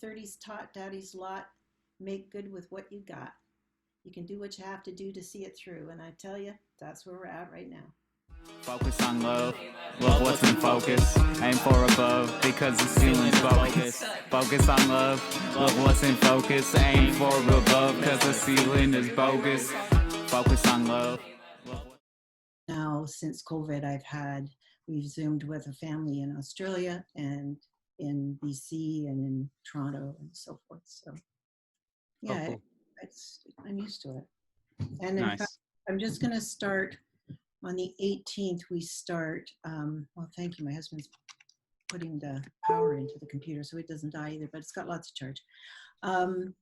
30s taught daddy's lot, make good with what you got. You can do what you have to do to see it through. And I tell you, that's where we're at right now. Focus on love, love what's in focus. Aim for above because the ceiling's focus. Focus on love what's in focus. Aim for above because the ceiling is bogus. Focus on love. Now, since COVID, we've Zoomed with a family in Australia and in BC and in Toronto and so forth. So yeah, cool. I'm used to it. And in Nice. fact, I'm just going to start on the 18th. We start, well, thank you. My husband's putting the power into the computer so it doesn't die either, but it's got lots of charge. From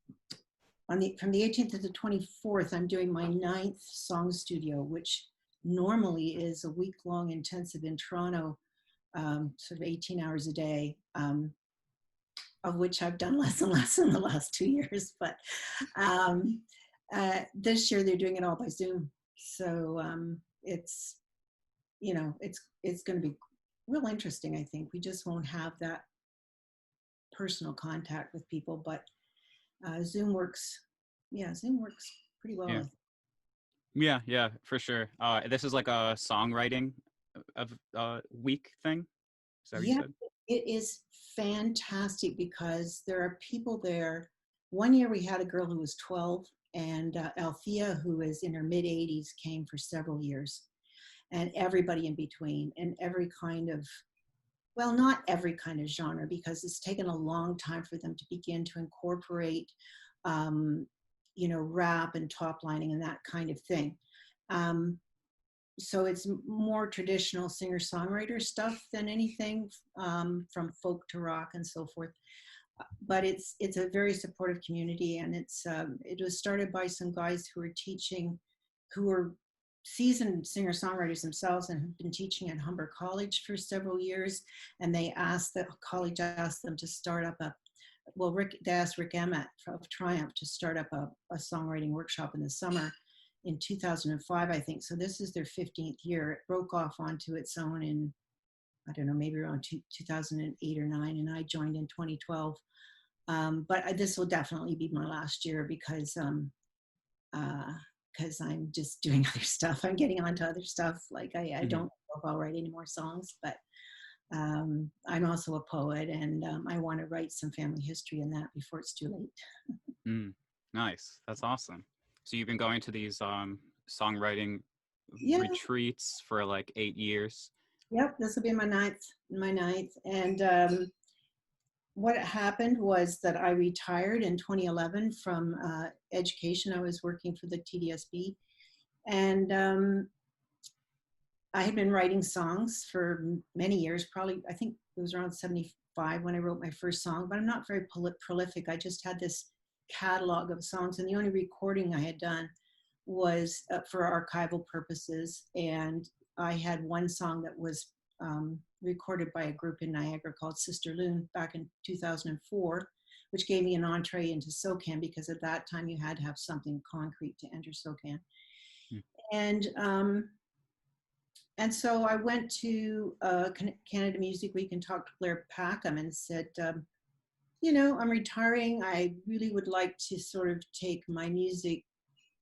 the 18th to the 24th, I'm doing my 9th song studio, which normally is a week-long intensive in Toronto, sort of 18 hours a day, of which I've done less and less in the last 2 years. But this year they're doing it all by Zoom. So it's going to be real interesting, I think. We just won't have that personal contact with people, but Zoom works pretty well. Yeah, for sure. This is like a songwriting of week thing. Is that what you said? It is fantastic because there are people there. One year we had a girl who was 12, and Althea, who is in her mid-80s, came for several years, and everybody in between, and every kind of, well, not every kind of genre, because it's taken a long time for them to begin to incorporate rap and top lining and that kind of thing. So it's more traditional singer-songwriter stuff than anything, from folk to rock and so forth. But it's a very supportive community, and it was started by some guys who were seasoned singer-songwriters themselves and have been teaching at Humber College for several years. And the college asked them to start up they asked Rick Emmett of Triumph to start up a songwriting workshop in the summer in 2005, I think. So this is their 15th year. It broke off onto its own in, I don't know, maybe around 2008 or 9, and I joined in 2012. But this will definitely be my last year because I'm just doing other stuff. I'm getting onto other stuff. Like I don't know if I'll write any more songs, but I'm also a poet, and I want to write some family history in that before it's too late. Nice. That's awesome. So you've been going to these songwriting retreats for like 8 years. Yep, this will be my ninth. And what happened was that I retired in 2011 from education. I was working for the TDSB, and I had been writing songs for many years. Probably, I think it was around 75 when I wrote my first song, but I'm not very prolific. I just had this catalog of songs, and the only recording I had done was for archival purposes. And I had one song that was recorded by a group in Niagara called Sister Loon back in 2004, which gave me an entree into SOCAN, because at that time you had to have something concrete to enter SOCAN. And so I went to Canada Music Week and talked to Blair Packham and said, I'm retiring. I really would like to sort of take my music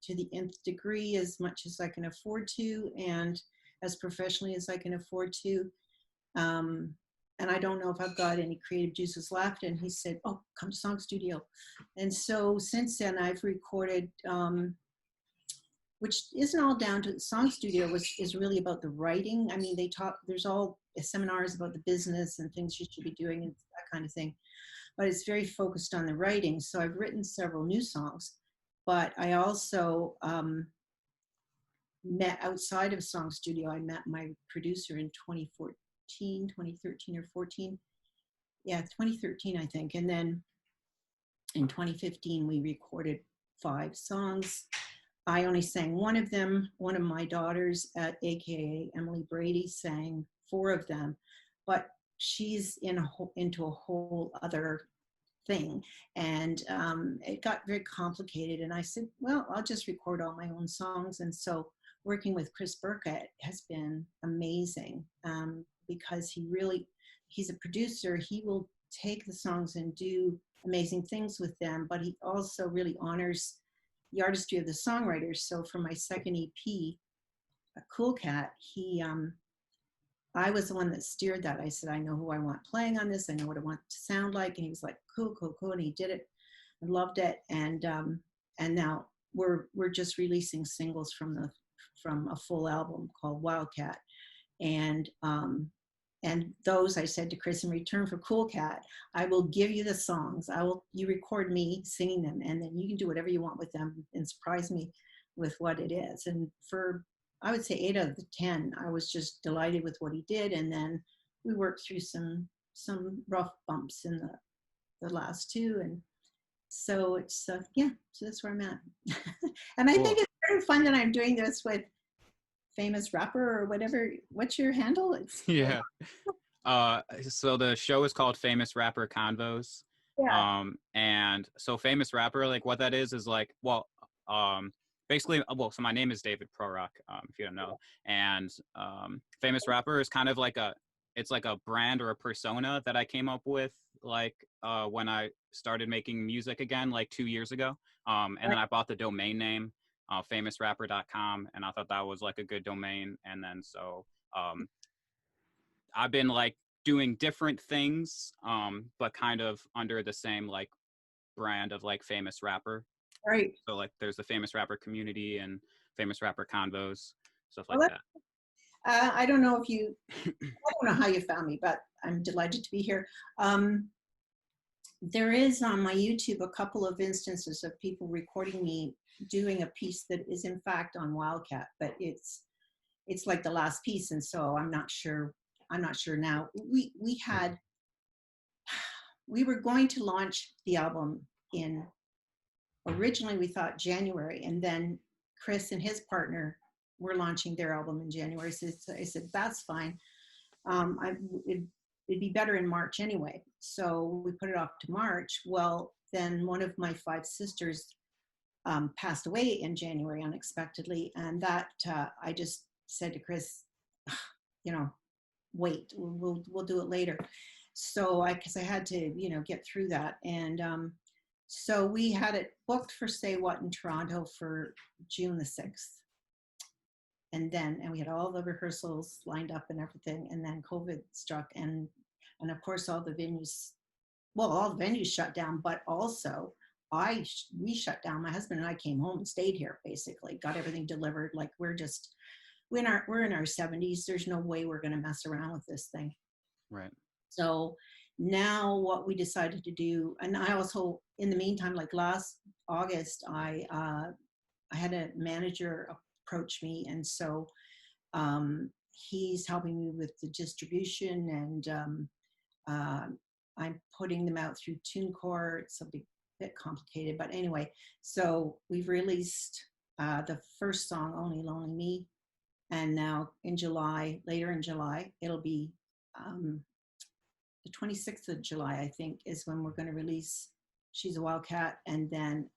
to the nth degree as much as I can afford to, and as professionally as I can afford to. And I don't know if I've got any creative juices left. And he said, oh, come to Song Studio. And so since then I've recorded, which isn't all down to Song Studio, which is really about the writing. I mean, there's all seminars about the business and things you should be doing and that kind of thing, but it's very focused on the writing. So I've written several new songs, but I also met outside of Song Studio. I met my producer in 2013 or 14. Yeah, 2013, I think. And then in 2015, we recorded 5 songs. I only sang one of them. One of my daughters, AKA Emily Brady, sang 4 of them, but she's into a whole other thing. And it got very complicated. And I said, well, I'll just record all my own songs. And so working with Chris Burkett has been amazing, because he's a producer. He will take the songs and do amazing things with them, but he also really honors the artistry of the songwriters. So for my second EP, a Cool Cat, I was the one that steered that. I said, I know who I want playing on this. I know what I want to sound like. And he was like, cool, cool, cool. And he did it. I loved it. And now we're just releasing singles from a full album called Wildcat. And those I said to Chris, in return for Cool Cat, I will give you the songs. You record me singing them, and then you can do whatever you want with them and surprise me with what it is. And for, I would say 8 out of the 10, I was just delighted with what he did. And then we worked through some rough bumps in the last 2. And so it's, yeah, so that's where I'm at. And I Cool. think it's very fun that I'm doing this with famous rapper or whatever. What's your handle? It's Yeah. So the show is called Famous Rapper Convos. yeah. And so Famous Rapper, like what that is like, well, basically, well, so my name is David Prorock, if you don't know. And Famous Rapper is kind of like it's like a brand or a persona that I came up with, like when I started making music again, like 2 years ago. And then I bought the domain name, famousrapper.com, and I thought that was like a good domain. And then so I've been like doing different things, but kind of under the same like brand of like Famous Rapper. Right. So like there's the Famous Rapper community and Famous Rapper Convos, stuff like Well, that. I don't know if you, I don't know how you found me, but I'm delighted to be here. There is on my YouTube a couple of instances of people recording me doing a piece that is in fact on Wildcat, but it's like the last piece, and so I'm not sure now. We were going to launch the album in, originally we thought January, and then Chris and his partner were launching their album in January. So I said, that's fine. It'd be better in March anyway. So we put it off to March. Well, then one of my 5 sisters passed away in January unexpectedly. And that I just said to Chris, wait, we'll do it later. So because I had to, get through that. And so we had it booked for Say What in Toronto for June the 6th. And we had all the rehearsals lined up and everything. And then COVID struck. And of course, all the venues shut down, but also we shut down. My husband and I came home and stayed here, basically, got everything delivered. Like we're in our 70s. There's no way we're going to mess around with this thing. Right. So now what we decided to do, and I also, in the meantime, like last August, I had a manager approach me, and so he's helping me with the distribution, and I'm putting them out through TuneCore. It's a bit complicated, but anyway, so we've released the first song, Only Lonely Me, and now later in July, it'll be the 26th of July, I think, is when we're going to release She's a Wildcat. And then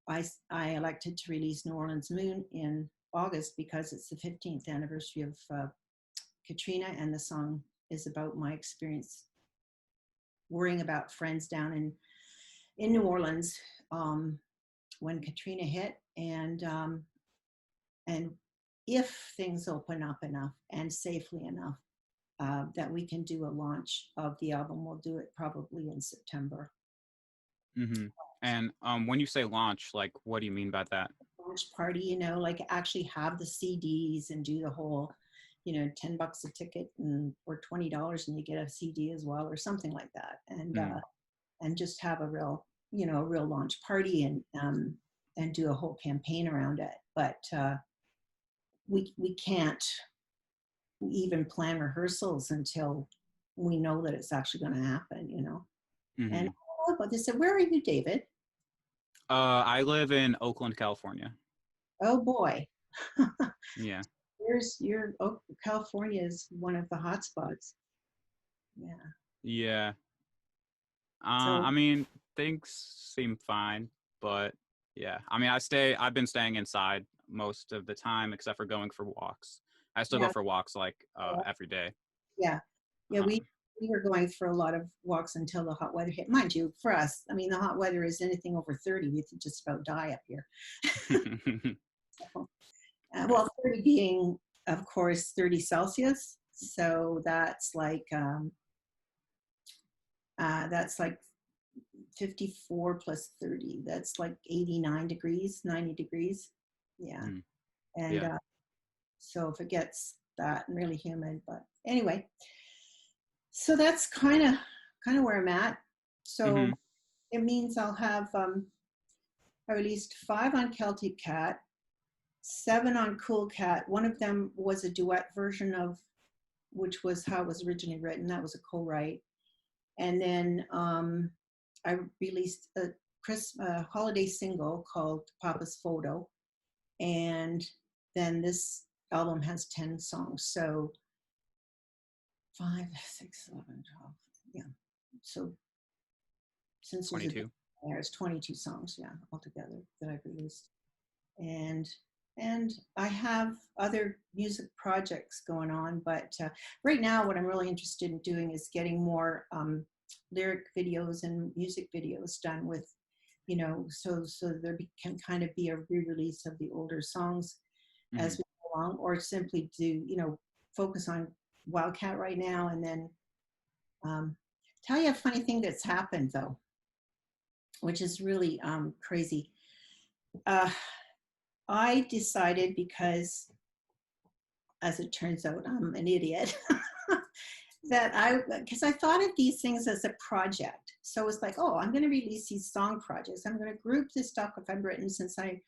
I elected to release New Orleans Moon in August because it's the 15th anniversary of Katrina, and the song is about my experience worrying about friends down in New Orleans when Katrina hit, and if things open up enough and safely enough that we can do a launch of the album, we'll do it probably in September. Mm-hmm. And when you say launch, like, what do you mean by that? Launch party, like actually have the CDs and do the whole, $10 a ticket or $20 and you get a CD as well, or something like that. And just have a real launch party and do a whole campaign around it. But we can't even plan rehearsals until we know that it's actually going to happen, Mm-hmm. And they said, where are you, David? I live in Oakland, California. Oh boy. Yeah. California is one of the hot spots. Yeah. Yeah. So, I mean, things seem fine, but yeah. I mean, I've been staying inside most of the time, except for going for walks. I still go for walks like every day. Yeah. Yeah. we were going for a lot of walks until the hot weather hit. Mind you, for us, I mean, the hot weather is anything over 30, we could just about die up here. Well, 30 being, of course, 30 Celsius. So that's like 54 plus 30. That's like 89 degrees, 90 degrees. Yeah. And Yeah. so if it gets that really humid, but anyway, so that's kind of where I'm at. So it means I'll have I released 5 on Celtic Cat, 7 on Cool Cat. One of them was a duet version of, which was how it was originally written. That was a co-write. And then I released a holiday single called Papa's Photo. And then this album has 10 songs. So 5, 6, 11, 12. Yeah. So since 22. There's 22 songs, yeah, altogether that I've released. And I have other music projects going on, but right now what I'm really interested in doing is getting more lyric videos and music videos done with, you know, so there can kind of be a re-release of the older songs as we go along, or simply do, you know, focus on Wildcat right now. And then tell you a funny thing that's happened though, which is really crazy. I decided, because as it turns out, I'm an idiot, because I thought of these things as a project. So it's like, oh, I'm going to release these song projects. I'm going to group this stuff if I've written, since I'm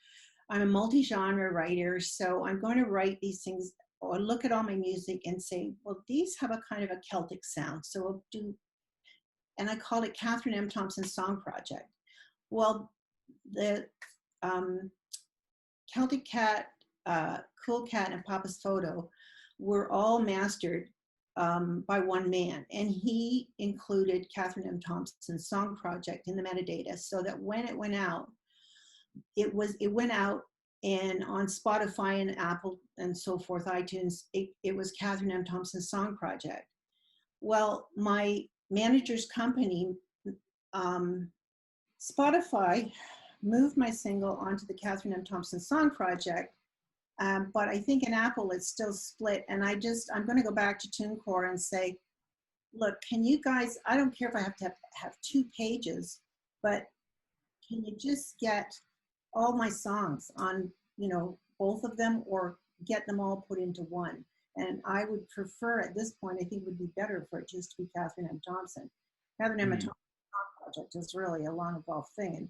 a multi-genre writer. So I'm going to write these things or look at all my music and say, well, these have a kind of a Celtic sound. So I'll do, and I called it Catherine M Thompson Song Project. Well, the Celtic Cat, Cool Cat, and Papa's Photo were all mastered by one man, and he included Catherine M Thompson's Song Project in the metadata, so that when it went out, it went out, and on Spotify and Apple and so forth, iTunes, it was Catherine M Thompson's Song Project. Well, my manager's company, Spotify, moved my single onto the Catherine M Thompson Song Project, but I think in Apple it's still split. And I'm going to go back to TuneCore and say, look, can you guys, I don't care if I have to have 2 pages, but can you just get all my songs on, you know, both of them, or get them all put into one? And I would prefer, at this point, I think it would be better for it just to be Catherine M Thompson. Catherine M Thompson Song Project is really a long involved thing.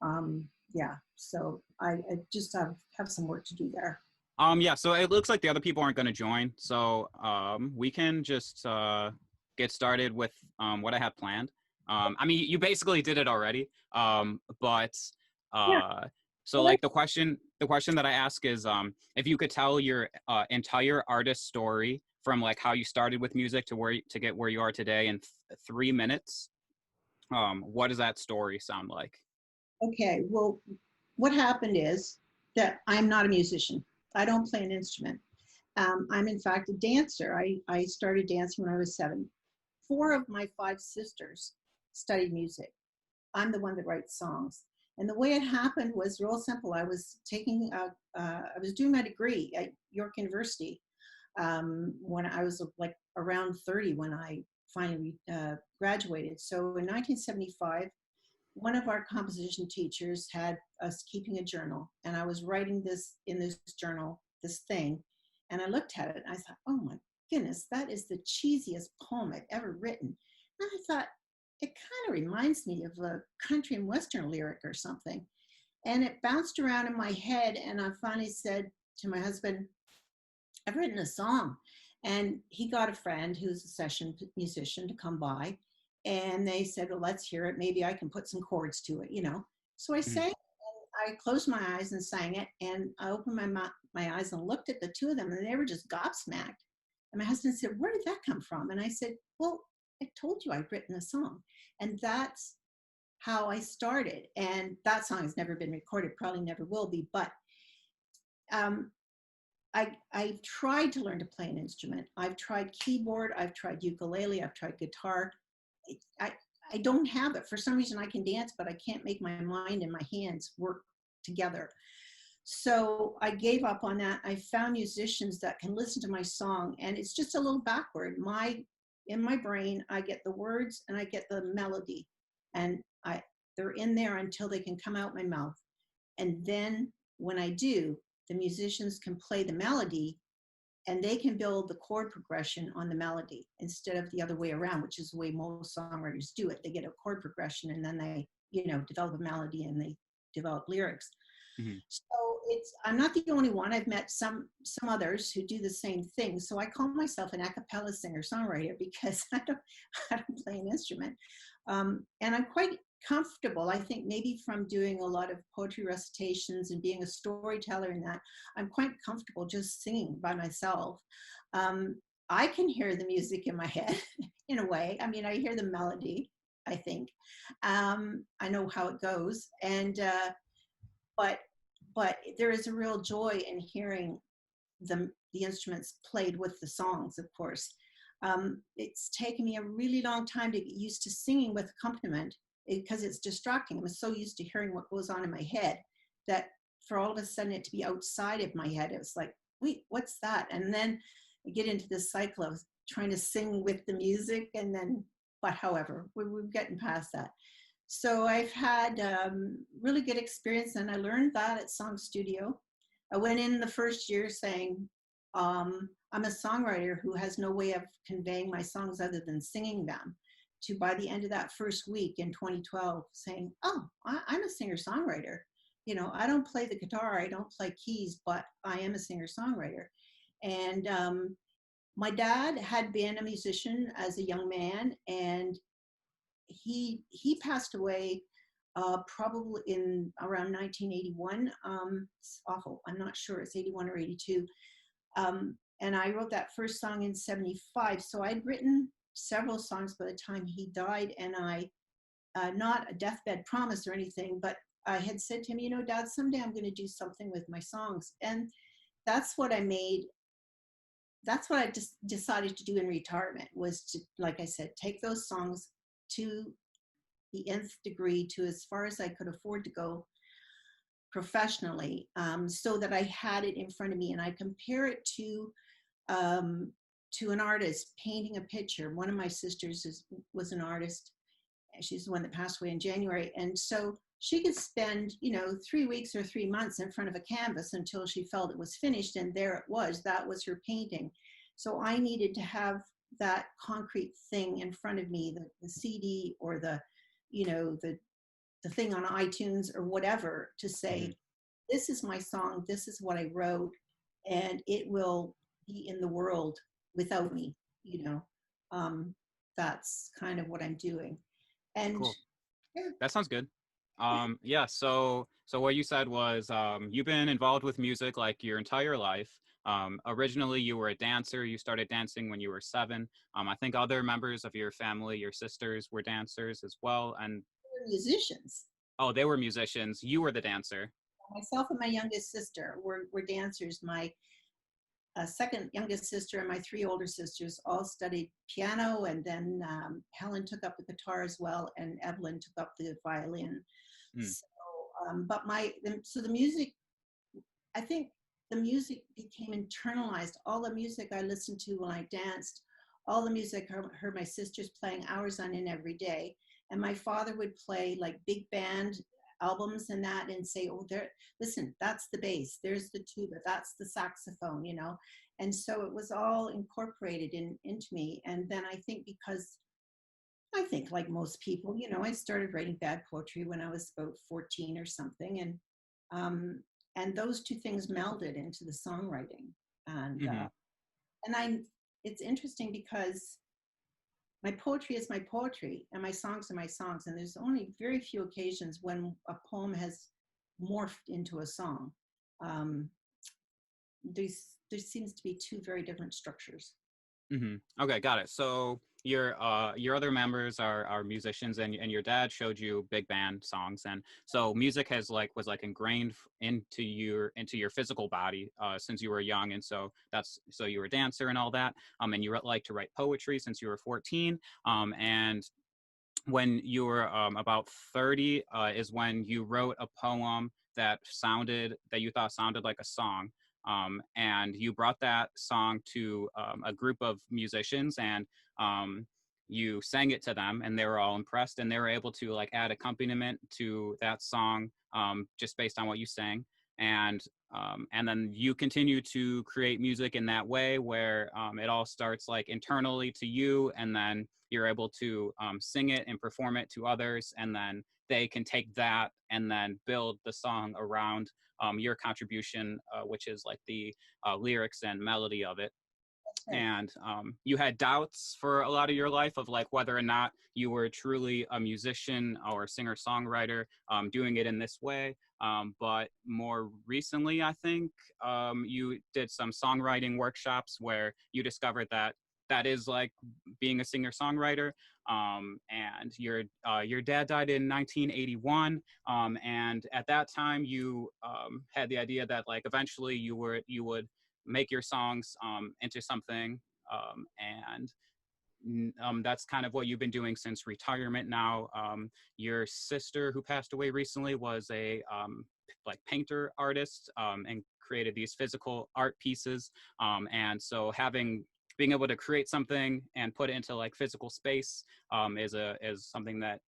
And yeah, so I just have some work to do there. Yeah, so it looks like the other people aren't going to join, so we can just get started with what I had planned. I mean, you basically did it already, but so like the question that I ask is, if you could tell your entire artist story from like how you started with music to get where you are today in 3 minutes, what does that story sound like? Okay, well, what happened is that I'm not a musician. I don't play an instrument. I'm in fact a dancer. I started dancing when I was 7. 4 of my 5 sisters studied music. I'm the one that writes songs. And the way it happened was real simple. I was taking, I was doing my degree at York University when I was like around 30 when I finally graduated. So in 1975, one of our composition teachers had us keeping a journal, and I was writing this in this journal, this thing, and I looked at it and I thought, oh my goodness, that is the cheesiest poem I've ever written. And I thought, it kind of reminds me of a country and western lyric or something. And it bounced around in my head, and I finally said to my husband, I've written a song. And he got a friend who's a session musician to come by. And they said, well, let's hear it. Maybe I can put some chords to it, you know. So I sang, and I closed my eyes and sang it. And I opened my eyes and looked at the 2 of them, and they were just gobsmacked. And my husband said, where did that come from? And I said, well, I told you I'd written a song. And that's how I started. And that song has never been recorded, probably never will be. But I've tried to learn to play an instrument. I've tried keyboard, I've tried ukulele, I've tried guitar. I, I don't have it. For some reason I can dance, but I can't make my mind and my hands work together. So I gave up on that. I found musicians that can listen to my song, and it's just a little backward. In my brain, I get the words and I get the melody, and they're in there until they can come out my mouth. And then when I do, the musicians can play the melody and they can build the chord progression on the melody instead of the other way around, which is the way most songwriters do it. They get a chord progression and then they, develop a melody and they develop lyrics. Mm-hmm. So I'm not the only one. I've met some others who do the same thing. So I call myself an a cappella singer-songwriter because I don't play an instrument. And I'm quite comfortable, I think, maybe from doing a lot of poetry recitations and being a storyteller in that, I'm quite comfortable just singing by myself. I can hear the music in my head in a way. I mean, I hear the melody, I think. I know how it goes. And, but there is a real joy in hearing the instruments played with the songs, of course. It's taken me a really long time to get used to singing with accompaniment because it's distracting. I'm so used to hearing what goes on in my head that for all of a sudden it to be outside of my head, it was like, wait, what's that? And then I get into this cycle of trying to sing with the music, and then, but however, we're getting past that. So I've had really good experience, and I learned that at Song Studio. I went in the first year saying, I'm a songwriter who has no way of conveying my songs other than singing them, to by the end of that first week in 2012 saying, oh, I'm a singer-songwriter. I don't play the guitar, I don't play keys, but I am a singer-songwriter. And my dad had been a musician as a young man, and he passed away probably in around 1981. It's awful, I'm not sure, it's 81 or 82. And I wrote that first song in 75. So I'd written several songs by the time he died, and I, not a deathbed promise or anything, but I had said to him, Dad, someday I'm going to do something with my songs. And that's what I made. That's what I just decided to do in retirement, was to, like I said, take those songs to the nth degree, to as far as I could afford to go professionally, so that I had it in front of me and I compare it to an artist painting a picture. One of my sisters was an artist. She's the one that passed away in January. And so she could spend, 3 weeks or 3 months in front of a canvas until she felt it was finished. And there it was, that was her painting. So I needed to have that concrete thing in front of me, the CD or the thing on iTunes or whatever, to say, this is my song, this is what I wrote, and it will be in the world without me, that's kind of what I'm doing. And cool. Yeah. That sounds good. Yeah, so what you said was you've been involved with music like your entire life. Originally you were a dancer. You started dancing when you were 7. I think other members of your family, your sisters, were dancers as well. And we're musicians. Oh, they were musicians. You were the dancer. Myself and my youngest sister were dancers. My second youngest sister and my 3 older sisters all studied piano, and then Helen took up the guitar as well, and Evelyn took up the violin. So, but the music, I think the music became internalized. All the music I listened to when I danced, all the music I heard my sisters playing hours on end every day. And my father would play like big band albums and that, and say, oh, listen, that's the bass, there's the tuba, that's the saxophone, and so it was all incorporated into me. And then I think like most people, I started writing bad poetry when I was about 14 or something, and those two things melded into the songwriting. And it's interesting because my poetry is my poetry and my songs are my songs. And there's only very few occasions when a poem has morphed into a song. There seems to be 2 very different structures. Okay, got it. So your other members are musicians, and your dad showed you big band songs, and so music has like was like ingrained into your physical body since you were young, and so that's so you were a dancer and all that, and you like to write poetry since you were 14, and when you were about 30 is when you wrote a poem that you thought sounded like a song, and you brought that song to a group of musicians, and um, you sang it to them, and they were all impressed, and they were able to like add accompaniment to that song just based on what you sang, and then you continue to create music in that way where it all starts like internally to you, and then you're able to sing it and perform it to others, and then they can take that and then build the song around your contribution, which is like the lyrics and melody of it. Right. And you had doubts for a lot of your life of like whether or not you were truly a musician or singer songwriter doing it in this way, but more recently I think you did some songwriting workshops where you discovered that that is like being a singer songwriter, and your dad died in 1981, and at that time you had the idea that like eventually you would make your songs into something, and that's kind of what you've been doing since retirement now. Your sister, who passed away recently, was a like painter artist, and created these physical art pieces. And so being able to create something and put it into like physical space is something that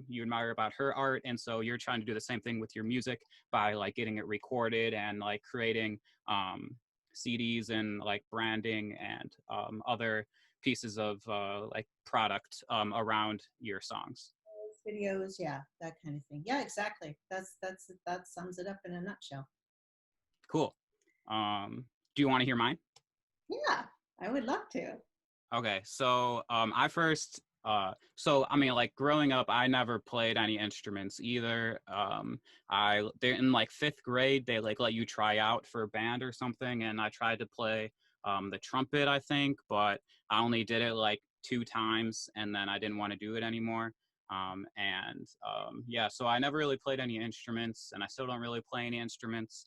you admire about her art, and so you're trying to do the same thing with your music by like getting it recorded and like creating CDs and like branding and other pieces of like product around your songs. Videos, yeah, that kind of thing. Yeah, exactly. That sums it up in a nutshell. Cool. Do you want to hear mine? Yeah, I would love to. Okay, so I first, so I mean, like growing up, I never played any instruments either. They're in like fifth grade, they like let you try out for a band or something, and I tried to play the trumpet, I think, but I only did it like 2 times, and then I didn't want to do it anymore. Yeah, so I never really played any instruments, and I still don't really play any instruments.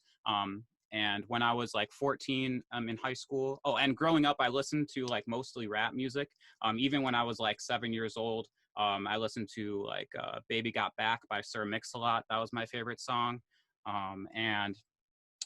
And when I was like 14 in high school, oh, and growing up, I listened to like mostly rap music. Even when I was like 7 years old, I listened to like Baby Got Back by Sir Mix-a-Lot. That was my favorite song. And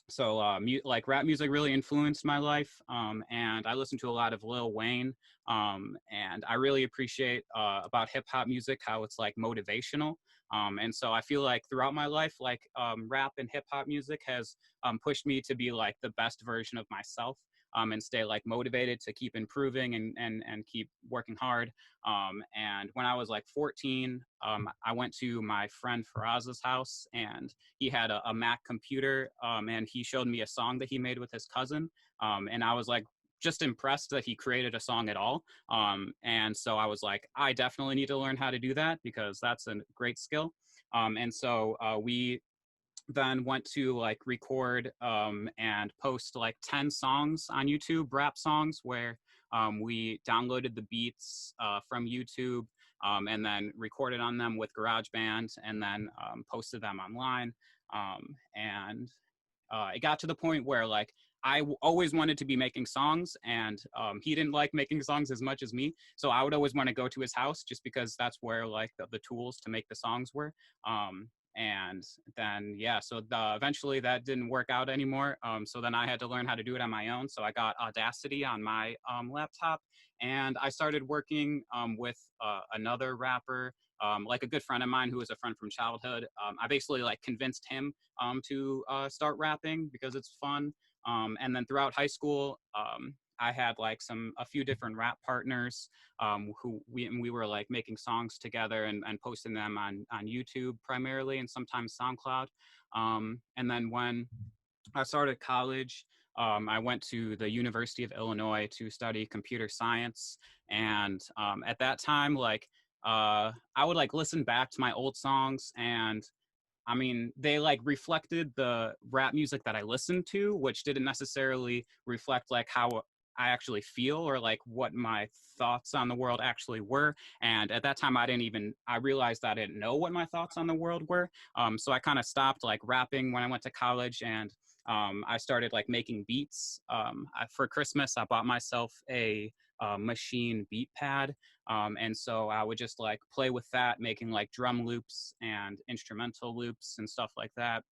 so like rap music really influenced my life, and I listened to a lot of Lil Wayne, and I really appreciate about hip hop music how it's like motivational, and so I feel like throughout my life like rap and hip hop music has pushed me to be like the best version of myself, and stay like motivated to keep improving and keep working hard. And when I was like 14, I went to my friend Faraz's house, and he had a Mac computer, and he showed me a song that he made with his cousin, and I was like just impressed that he created a song at all, and so I was like, I definitely need to learn how to do that because that's a great skill, and so we then went to like record and post like 10 songs on YouTube, rap songs, where we downloaded the beats from YouTube, and then recorded on them with GarageBand, and then posted them online. And it got to the point where like always wanted to be making songs, and he didn't like making songs as much as me, so I would always want to go to his house just because that's where like the tools to make the songs were. And then yeah, so eventually that didn't work out anymore, so then I had to learn how to do it on my own, so I got Audacity on my laptop, and I started working with another rapper, like a good friend of mine who was a friend from childhood. I basically like convinced him to start rapping because it's fun. And then throughout high school, I had like a few different rap partners who we were like making songs together and posting them on YouTube primarily, and sometimes SoundCloud. And then when I started college, I went to the University of Illinois to study computer science, and at that time, like I would like listen back to my old songs, and I mean, they like reflected the rap music that I listened to, which didn't necessarily reflect like how I actually feel, or like what my thoughts on the world actually were. And at that time, I realized I didn't know what my thoughts on the world were. So I kind of stopped like rapping when I went to college, and I started like making beats. For Christmas, I bought myself a machine beat pad. And so I would just like play with that, making like drum loops and instrumental loops and stuff like that.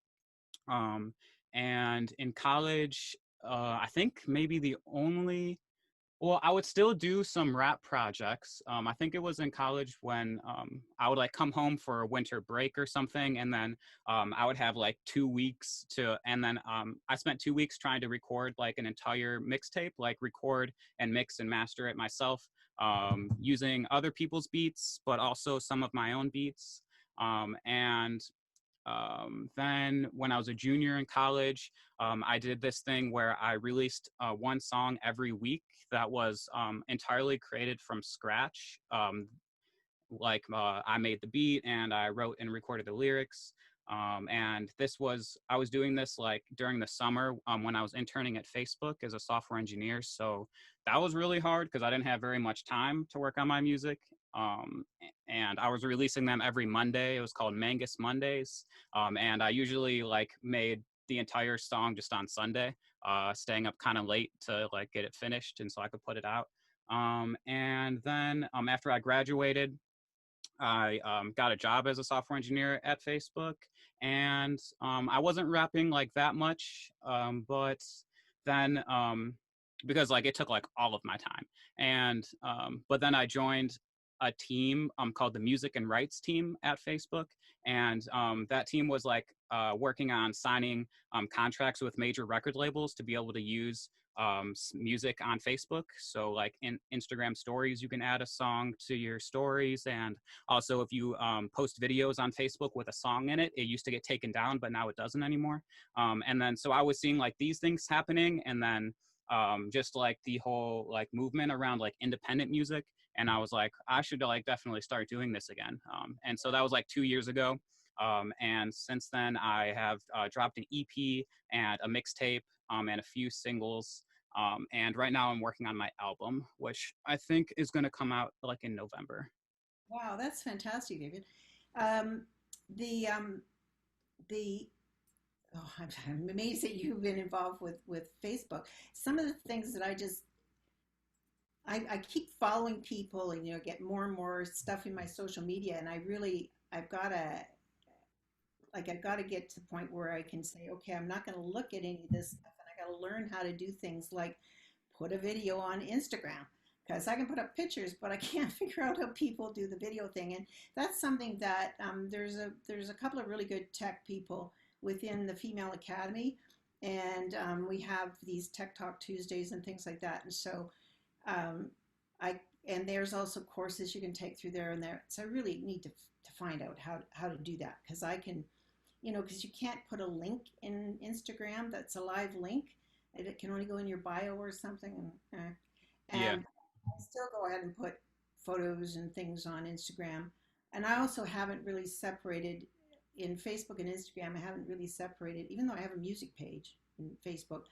Um, and in college, I think maybe the only well, I would still do some rap projects. I think it was in college when I would like come home for a winter break or something, and then I would have like 2 weeks and then I spent 2 weeks trying to record like an entire mixtape, like record and mix and master it myself, using other people's beats, but also some of my own beats. And Then when I was a junior in college, I did this thing where I released one song every week that was entirely created from scratch. I made the beat and I wrote and recorded the lyrics. I was doing this like during the summer when I was interning at Facebook as a software engineer. So that was really hard because I didn't have very much time to work on my music. And I was releasing them every Monday. It was called Mangus Mondays. And I usually like made the entire song just on Sunday, staying up kind of late to like get it finished and so I could put it out. And then After I graduated, I got a job as a software engineer at Facebook, and I wasn't rapping like that much, but then because like it took like all of my time, and but then I joined a team called the Music and Rights team at Facebook, and that team was like working on signing contracts with major record labels to be able to use music on Facebook. So like in Instagram stories, you can add a song to your stories. And also if you post videos on Facebook with a song in it, it used to get taken down, but now it doesn't anymore. So I was seeing like these things happening, and then just like the whole like movement around like independent music. And I was like, I should like definitely start doing this again. And so that was like 2 years ago. And since then, I have dropped an EP and a mixtape and a few singles. And right now, I'm working on my album, which I think is going to come out like in November. Wow, that's fantastic, David. Um, the the oh, I'm amazed that you've been involved with Facebook. Some of the things that I keep following people and get more and more stuff in my social media, and I've got to get to the point where I can say, okay, I'm not going to look at any of this stuff, and I got to learn how to do things like put a video on Instagram, because I can put up pictures, but I can't figure out how people do the video thing. And that's something that there's a couple of really good tech people within the Female Academy, and we have these Tech Talk Tuesdays and things like that. And so um, and there's also courses you can take through there and there. So I really need to find out how to do that, because I can, because you can't put a link in Instagram that's a live link. It can only go in your bio or something. Yeah. And I still go ahead and put photos and things on Instagram. And I also haven't really separated in Facebook and Instagram. I haven't really separated, even though I have a music page in Facebook,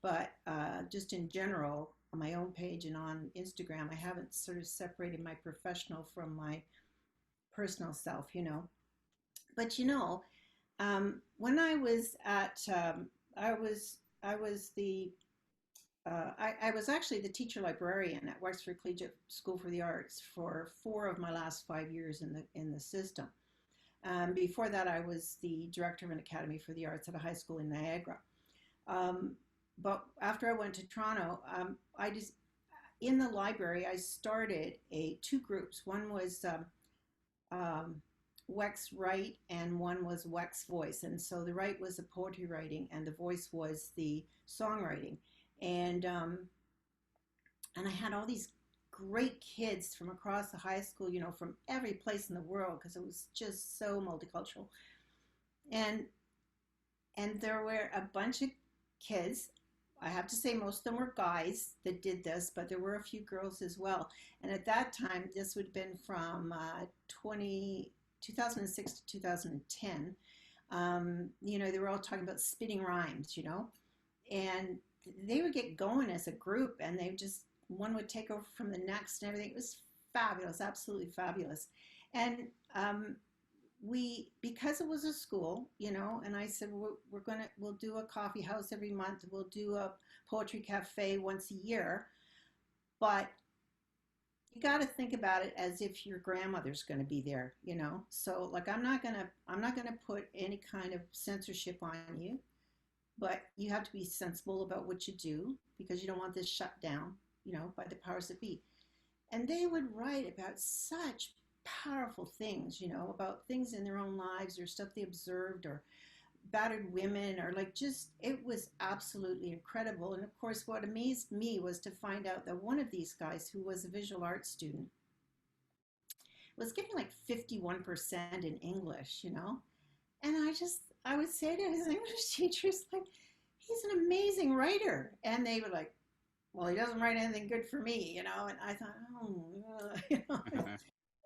but just in general, on my own page and on Instagram, I haven't sort of separated my professional from my personal self. But when I was at, I was the I was actually the teacher librarian at Wexford Collegiate School for the Arts for 4 of my last 5 years in the system. Before that, I was the director of an academy for the arts at a high school in Niagara. But after I went to Toronto, I just in the library I started two groups. One was Wex Write, and one was Wex Voice. And so the Write was the poetry writing, and the Voice was the songwriting. And I had all these great kids from across the high school, from every place in the world, because it was just so multicultural. And there were a bunch of kids. I have to say most of them were guys that did this, but there were a few girls as well. And at that time, this would have been from 2006 to 2010. They were all talking about spitting rhymes, and they would get going as a group, and they just one would take over from the next, and everything. It was fabulous, absolutely fabulous. And we, because it was a school, and I said we'll do a coffee house every month, we'll do a poetry cafe once a year, but you got to think about it as if your grandmother's going to be there, so like I'm not going to put any kind of censorship on you, but you have to be sensible about what you do, because you don't want this shut down, by the powers that be. And they would write about such powerful things, about things in their own lives or stuff they observed, or battered women, or like, just, it was absolutely incredible. And of course, what amazed me was to find out that one of these guys, who was a visual arts student, was getting like 51% in English, and I would say to his English teachers, like, he's an amazing writer. And they were like, well, he doesn't write anything good for me, and I thought,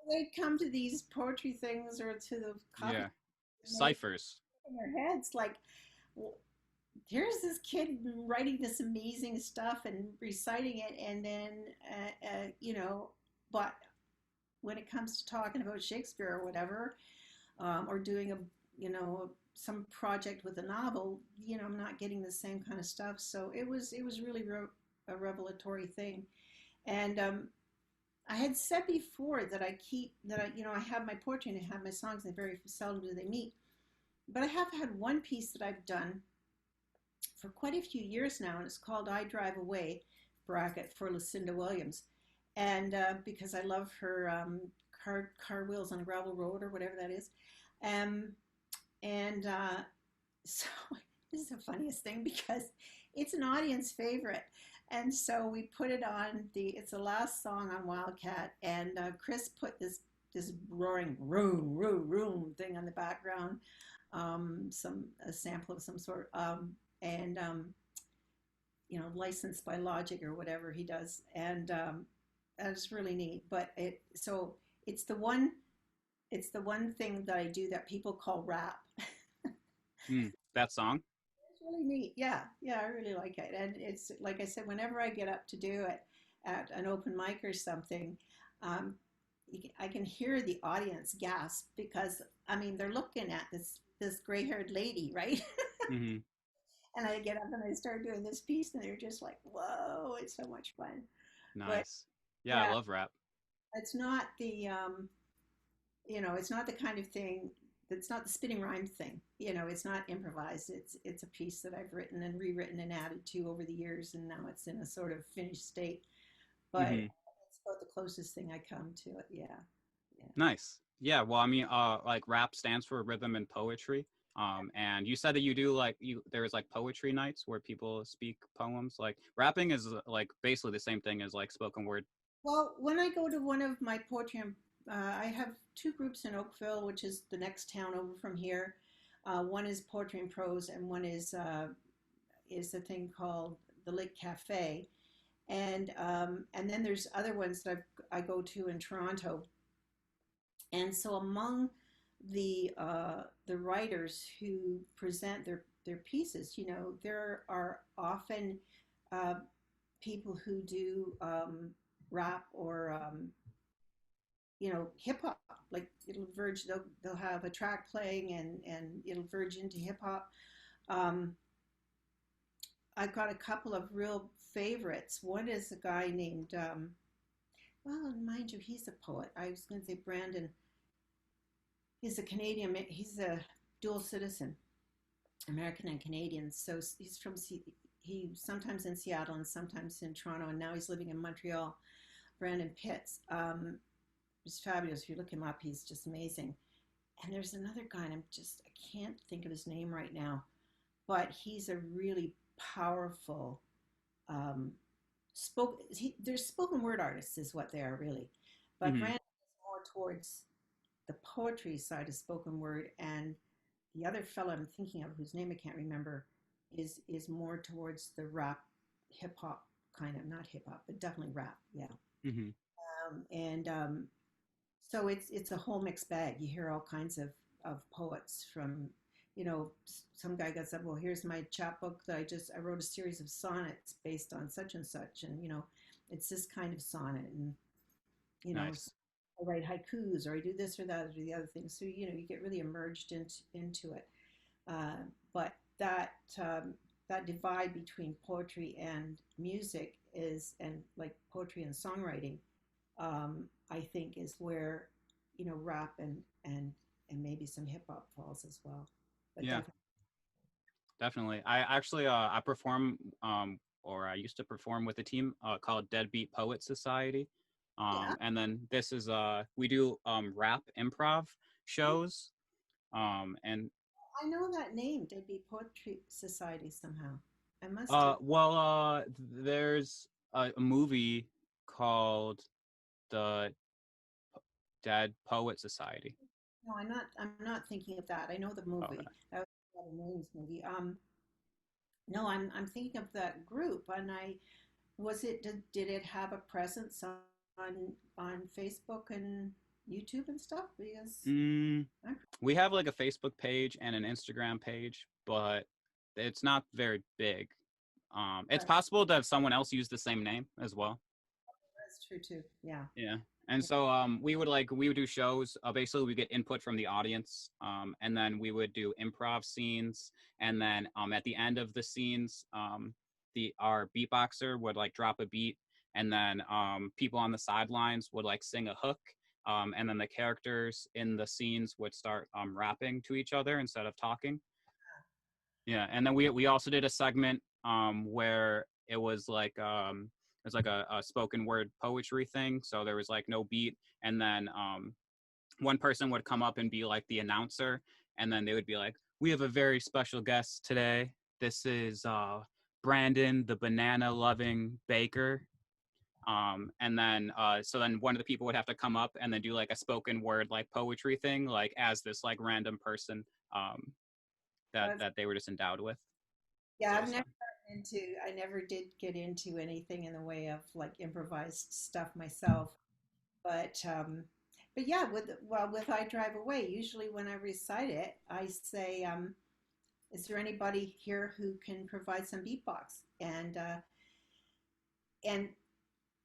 they'd come to these poetry things or to the coffee, Yeah. Ciphers. in their heads, like, well, here's this kid writing this amazing stuff and reciting it, and then, but when it comes to talking about Shakespeare or whatever, or doing some project with a novel, I'm not getting the same kind of stuff. So it was really a revelatory thing. And I had said before that I have my poetry and I have my songs, and very seldom do they meet. But I have had one piece that I've done for quite a few years now, and it's called "I Drive Away" (bracket for Lucinda Williams), and because I love her car wheels on a gravel road, or whatever that is. And so this is the funniest thing, because it's an audience favorite. And so we put it on it's the last song on Wildcat, and Chris put this roaring room, room, room thing on the background, a sample of some sort, and licensed by Logic or whatever he does. And that's really neat. But it's the one thing that I do that people call rap. That song? It's really neat. Yeah, I really like it. And it's, like I said, whenever I get up to do it at an open mic or something, I can hear the audience gasp, because, I mean, they're looking at this gray-haired lady, right? Mm-hmm. And I get up and I start doing this piece, and they're just like, whoa, it's so much fun. Nice. But, yeah, I love rap. It's not the, it's not the kind of thing, it's not the spitting rhyme thing. It's not improvised. It's a piece that I've written and rewritten and added to over the years, and now it's in a sort of finished state. But it's about the closest thing I come to it. Yeah. Nice. Yeah. Well, I mean, like, rap stands for rhythm and poetry. And you said that you do there's like poetry nights where people speak poems. Like, rapping is like basically the same thing as like spoken word. Well, when I go to one of my poetry, I have two groups in Oakville, which is the next town over from here. One is poetry and prose, and one is a thing called the Lake Cafe, and then there's other ones that I go to in Toronto. And so among the writers who present their pieces, there are often people who do rap or hip hop. Like, it'll verge, they'll have a track playing, and it'll verge into hip hop. I've got a couple of real favorites. One is a guy named, well, mind you, he's a poet. I was going to say Brandon. He's a Canadian. He's a dual citizen, American and Canadian. So he's he's sometimes in Seattle and sometimes in Toronto, and now he's living in Montreal. Brandon Pitts. He's fabulous. If you look him up, he's just amazing. And there's another guy, and I can't think of his name right now, but he's a really powerful there's spoken word artists is what they are, really. But Brandon is more towards the poetry side of spoken word, and the other fellow I'm thinking of, whose name I can't remember, is more towards the rap, hip hop kind of, not hip hop, but definitely rap. Yeah. So it's a whole mixed bag. You hear all kinds of poets from some guy gets up, well, here's my chapbook that I wrote a series of sonnets based on such and such, and it's this kind of sonnet, and Nice. I write haikus, or I do this or that or the other thing. So you get really immersed into it. Uh, but that divide between poetry and music and like poetry and songwriting, I think is where rap and maybe some hip hop falls as well. But Yeah, definitely, definitely. I actually I perform or I used to perform with a team called Deadbeat Poet Society. yeah, And then this is we do rap improv shows. And I know that name, Deadbeat Poetry Society somehow. I must have. there's a movie called The Dead Poet Society. No, I'm not thinking of that. I know the movie. Okay. That was a lot of names movie. No, I'm thinking of that group, and did it have a presence on Facebook and YouTube and stuff? Because Mm, I'm we have like a Facebook page and an Instagram page, but it's not very big. It's right. possible that someone else used the same name as well. That's true too. Yeah. Yeah. And so we would do shows. Basically, we get input from the audience, and then we would do improv scenes. And then at the end of the scenes, the our beatboxer would like drop a beat, and then people on the sidelines would like sing a hook. And then the characters in the scenes would start rapping to each other instead of talking. Yeah, and then we also did a segment where it was like a spoken word poetry thing. So there was like no beat, and then one person would come up and be like the announcer, and then they would be like, "We have a very special guest today. This is Brandon, the banana loving baker." And then so then one of the people would have to come up and then do like a spoken word like poetry thing, like as this like random person That's, that they were just endowed with. yeah, So I've so never gotten into. I never did get into anything in the way of like improvised stuff myself. But yeah, with I Drive Away, usually when I recite it, I say, "Is there anybody here who can provide some beatbox?" And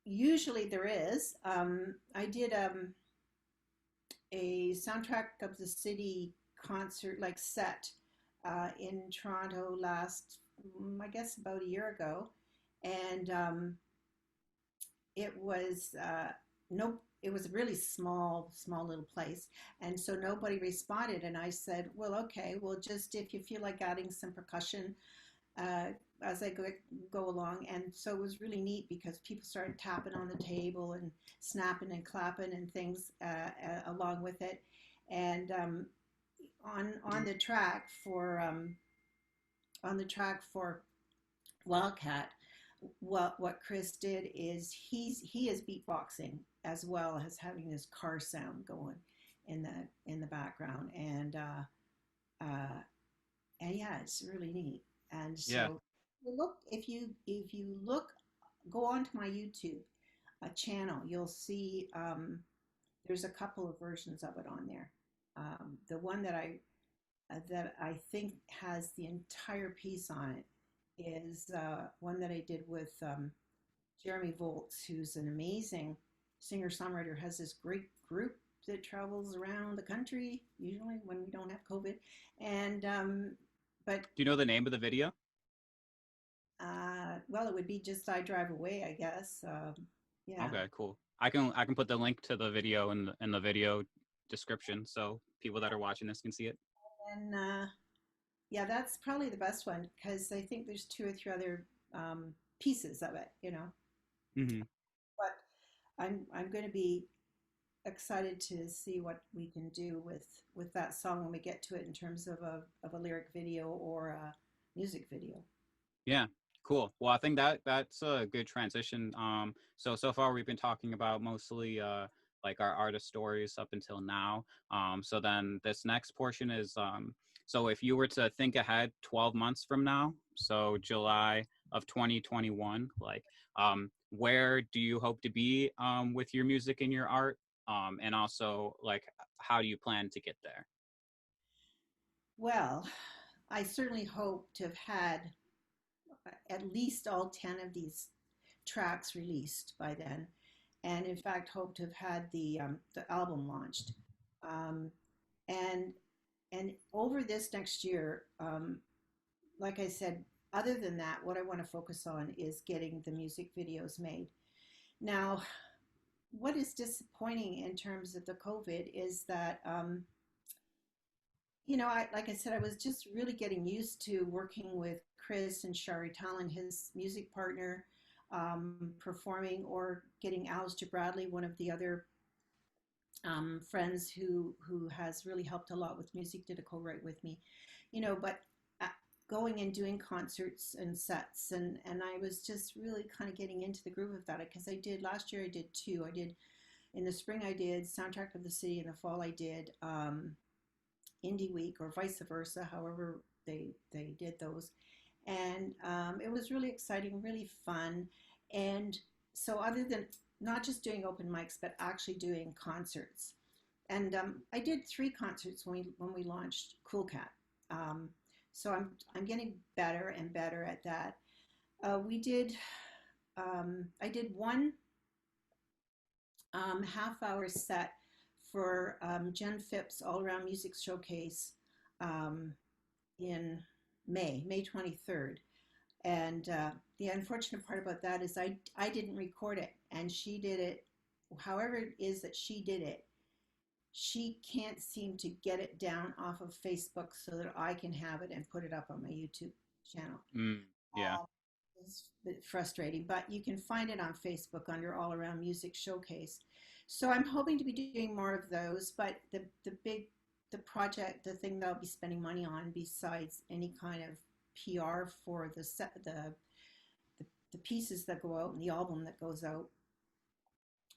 usually there is. I did a soundtrack of the city concert like set in Toronto last, I guess, about a year ago, and it was no, it was a really small little place, and so nobody responded. And I said, well, okay, well, just if you feel like adding some percussion uh, as I go along. And so it was really neat because people started tapping on the table and snapping and clapping and things along with it. And on the track for Wildcat, what Chris did is he is beatboxing as well as having this car sound going in the background, uh, and yeah, it's really neat. And yeah, so if you look, go onto my YouTube channel, you'll see there's a couple of versions of it on there. The one that I think has the entire piece on it is one that I did with Jeremy Voltz, who's an amazing singer songwriter, has this great group that travels around the country, usually when we don't have COVID. And but do you know the name of the video? well, it would be just I Drive Away, I guess. Yeah. Okay, cool. I can put the link to the video in the video description so people that are watching this can see it. And yeah, that's probably the best one because I think there's two or three other pieces of it. Hmm. But I'm going to be excited to see what we can do with that song when we get to it in terms of a lyric video or a music video. Yeah, cool. Well, I think that's a good transition. So far we've been talking about mostly like our artist stories up until now. So then this next portion is so if you were to think ahead 12 months from now, so July of 2021, like where do you hope to be with your music and your art? And also like how do you plan to get there? Well, I certainly hope to have had at least all 10 of these tracks released by then, and in fact, hope to have had the album launched. Um, and and over this next year, like I said, other than that, what I want to focus on is getting the music videos made. Now, what is disappointing in terms of the COVID is that, like I said, I was just really getting used to working with Chris and Shari Talon, his music partner, performing, or getting Alistair Bradley, one of the other friends who has really helped a lot with music, did a co-write with me, but uh, going and doing concerts and sets, and I was just really kind of getting into the groove of that, because I did last year. I did two. I did in the spring. I did Soundtrack of the City. In the fall, I did Indie Week, or vice versa, however they did those, and it was really exciting, really fun, and so other than not just doing open mics, but actually doing concerts. And I did three concerts when we launched Cool Cat. So I'm getting better and better at that. We did I did one half-hour set for Jen Phipps All Around Music Showcase um, in May 23rd. And the unfortunate part about that is I didn't record it, and she did it. However it is that she did it, she can't seem to get it down off of Facebook so that I can have it and put it up on my YouTube channel. Yeah. It's a bit frustrating, but you can find it on Facebook under All Around Music Showcase. So I'm hoping to be doing more of those, but the project, the thing that I'll be spending money on besides any kind of PR for the pieces that go out and the album that goes out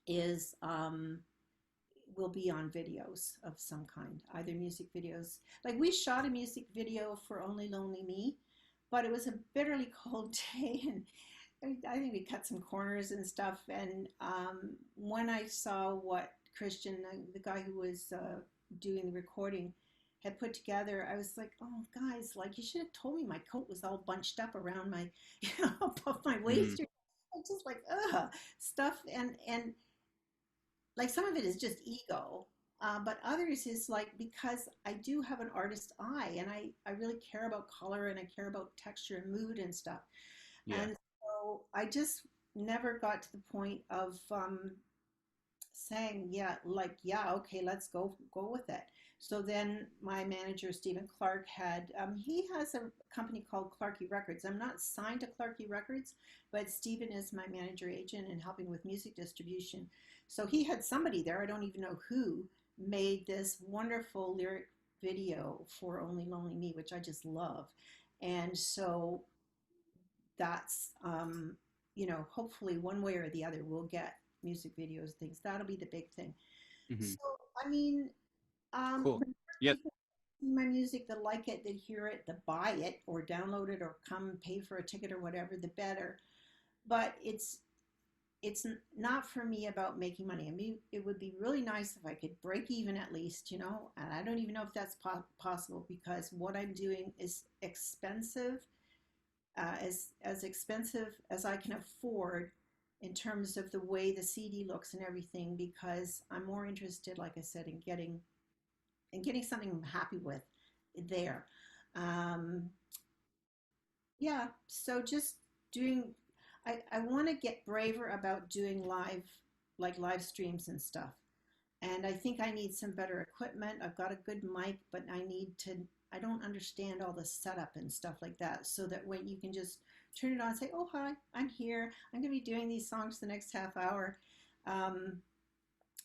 is will be on videos of some kind, either music videos. Like we shot a music video for Only Lonely Me, but it was a bitterly cold day, and I think we cut some corners and stuff. And when I saw what Christian, the guy who was doing the recording, had put together, I was like, oh, guys, like, you should have told me my coat was all bunched up around my, above my waist. I'm just like, ugh, stuff. And like some of it is just ego. But others is like, because I do have an artist eye, and I really care about color, and I care about texture and mood and stuff. Yeah. And so I just never got to the point of saying, yeah, okay, let's go with it. So then my manager, Stephen Clark, he has a company called Clarkey Records. I'm not signed to Clarkey Records, but Stephen is my manager agent and helping with music distribution. So he had somebody there, I don't even know who, made this wonderful lyric video for Only Lonely Me, which I just love. And so that's, hopefully one way or the other we'll get music videos, things. That'll be the big thing. Mm-hmm. So, I mean, Cool. the more Yeah. people see my music, that like it, that hear it, that buy it, or download it, or come pay for a ticket or whatever, the better. But it's not for me about making money. I mean, it would be really nice if I could break even at least, and I don't even know if that's possible, because what I'm doing is expensive, as expensive as I can afford in terms of the way the CD looks and everything, because I'm more interested, like I said, in getting something I'm happy with there. Um, yeah, so just doing, I want to get braver about doing live streams and stuff. And I think I need some better equipment. I've got a good mic, but I don't understand all the setup and stuff like that. So that when you can just turn it on and say, oh, hi, I'm here. I'm going to be doing these songs the next half hour.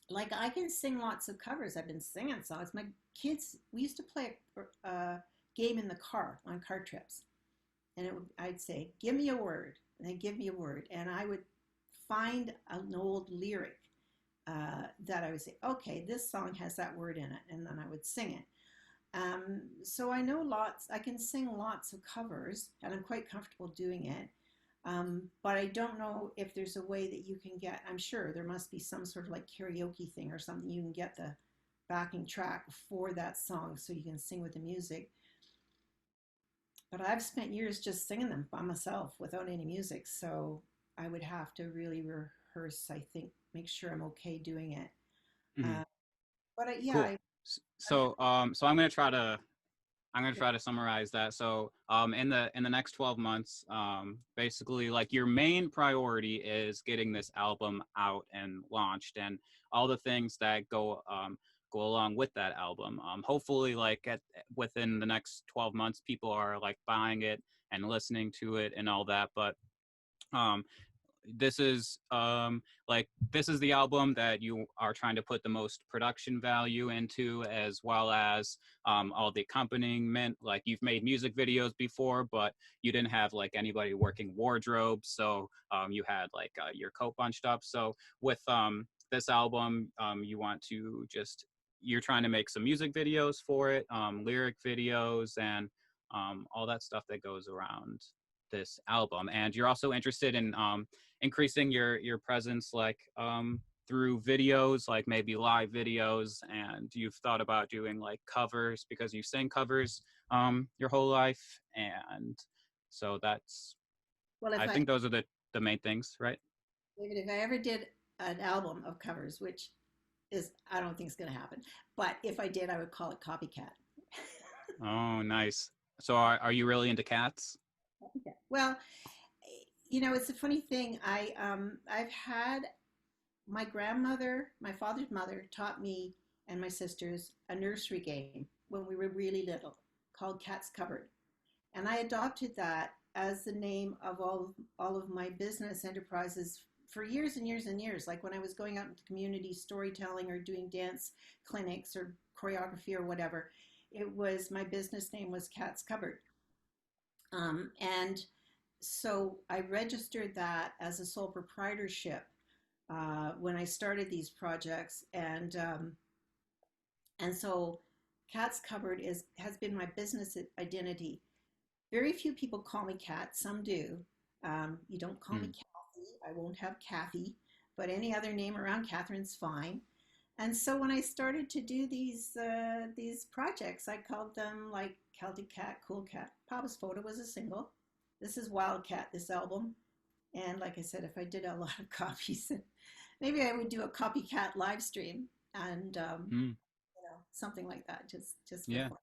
Like I can sing lots of covers. I've been singing songs. My kids, we used to play a game in the car on car trips. And I'd say, give me a word. And they'd give me a word. And I would find an old lyric that I would say, okay, this song has that word in it. And then I would sing it. So I know I can sing lots of covers, and I'm quite comfortable doing it. But I don't know if there's a way that you can get, I'm sure there must be some sort of like karaoke thing or something. You can get the backing track for that song so you can sing with the music. but I've spent years just singing them by myself without any music. So I would have to really rehearse, I think, make sure I'm okay doing it. Mhm. Uh, yeah, Cool. So I'm gonna try to summarize that. So in the next 12 months, basically like your main priority is getting this album out and launched, and all the things that go along with that album. Hopefully, like within the next 12 months, people are like buying it and listening to it and all that. But um, this is like this is the album that you are trying to put the most production value into, as well as all the accompaniment. Like you've made music videos before, but you didn't have like anybody working wardrobe, so you had like your coat bunched up. So with this album, you want to just you're trying to make some music videos for it, lyric videos, and all that stuff that goes around this album. And you're also interested in increasing your presence, like through videos, like maybe live videos. And you've thought about doing like covers because you sing covers your whole life. And so that's, well, I think those are the main things, right? David, if I ever did an album of covers, which is, I don't think it's going to happen, but if I did, I would call it Copycat. Oh, nice. So are you really into cats? Copycat. Well, it's a funny thing. I've had my grandmother, my father's mother, taught me and my sisters a nursery game when we were really little called Cat's Cupboard. And I adopted that as the name of all of my business enterprises for years and years and years. Like when I was going out into community storytelling or doing dance clinics or choreography or whatever, it was my business name was Cat's Cupboard. And so I registered that as a sole proprietorship when I started these projects, and so Cat's Cupboard has been my business identity. Very few people call me Cat. Some do. You don't call me Hmm. Kathy. I won't have Kathy, but any other name around Catherine's fine. And so when I started to do these projects, I called them like Celtic Cat, Cool Cat. Papa's Photo was a single. This is Wildcat, this album. And like I said, if I did a lot of copies, maybe I would do a copycat live stream and Hmm. something like that, just for Yeah, fun.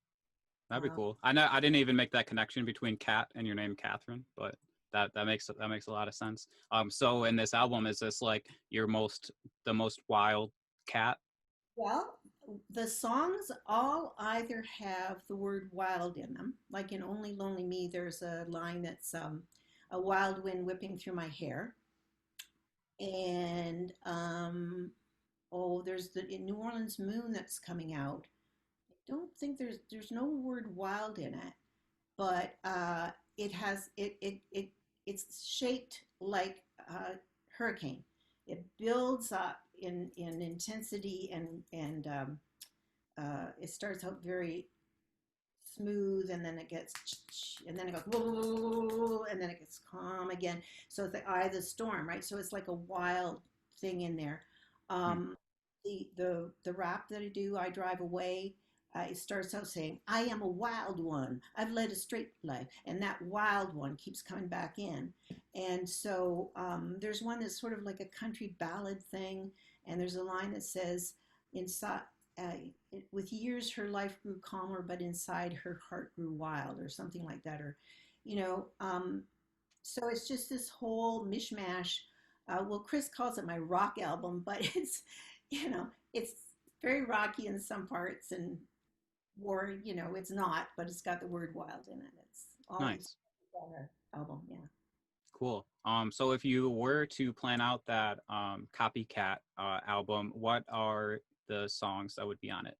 that'd be Uh, cool. I know I didn't even make that connection between cat and your name, Catherine, but that makes a lot of sense. So in this album, is this like the most wild cat? well, the songs all either have the word wild in them, like in Only Lonely Me, there's a line that's a wild wind whipping through my hair. And there's the in New Orleans Moon that's coming out. I don't think there's no word wild in it, but it has it's shaped like a hurricane. It builds up in intensity and it starts out very smooth, and then it gets and then it goes whoa, and then it gets calm again. So it's the eye of the storm, right? So it's like a wild thing in there. Hmm. um the rap that I do, I drive away, it starts out saying, I am a wild one, I've led a straight life, and that wild one keeps coming back in. And so there's one that's sort of like a country ballad thing, and there's a line that says, inside with years her life grew calmer, but inside her heart grew wild, or something like that. Or you know so it's just this whole mishmash. Well, Chris calls it my rock album, but it's very rocky in some parts, and it's not, but it's got the word wild in it. It's all these Nice. on our album. Yeah. Cool. So if you were to plan out that copycat album, what are the songs that would be on it?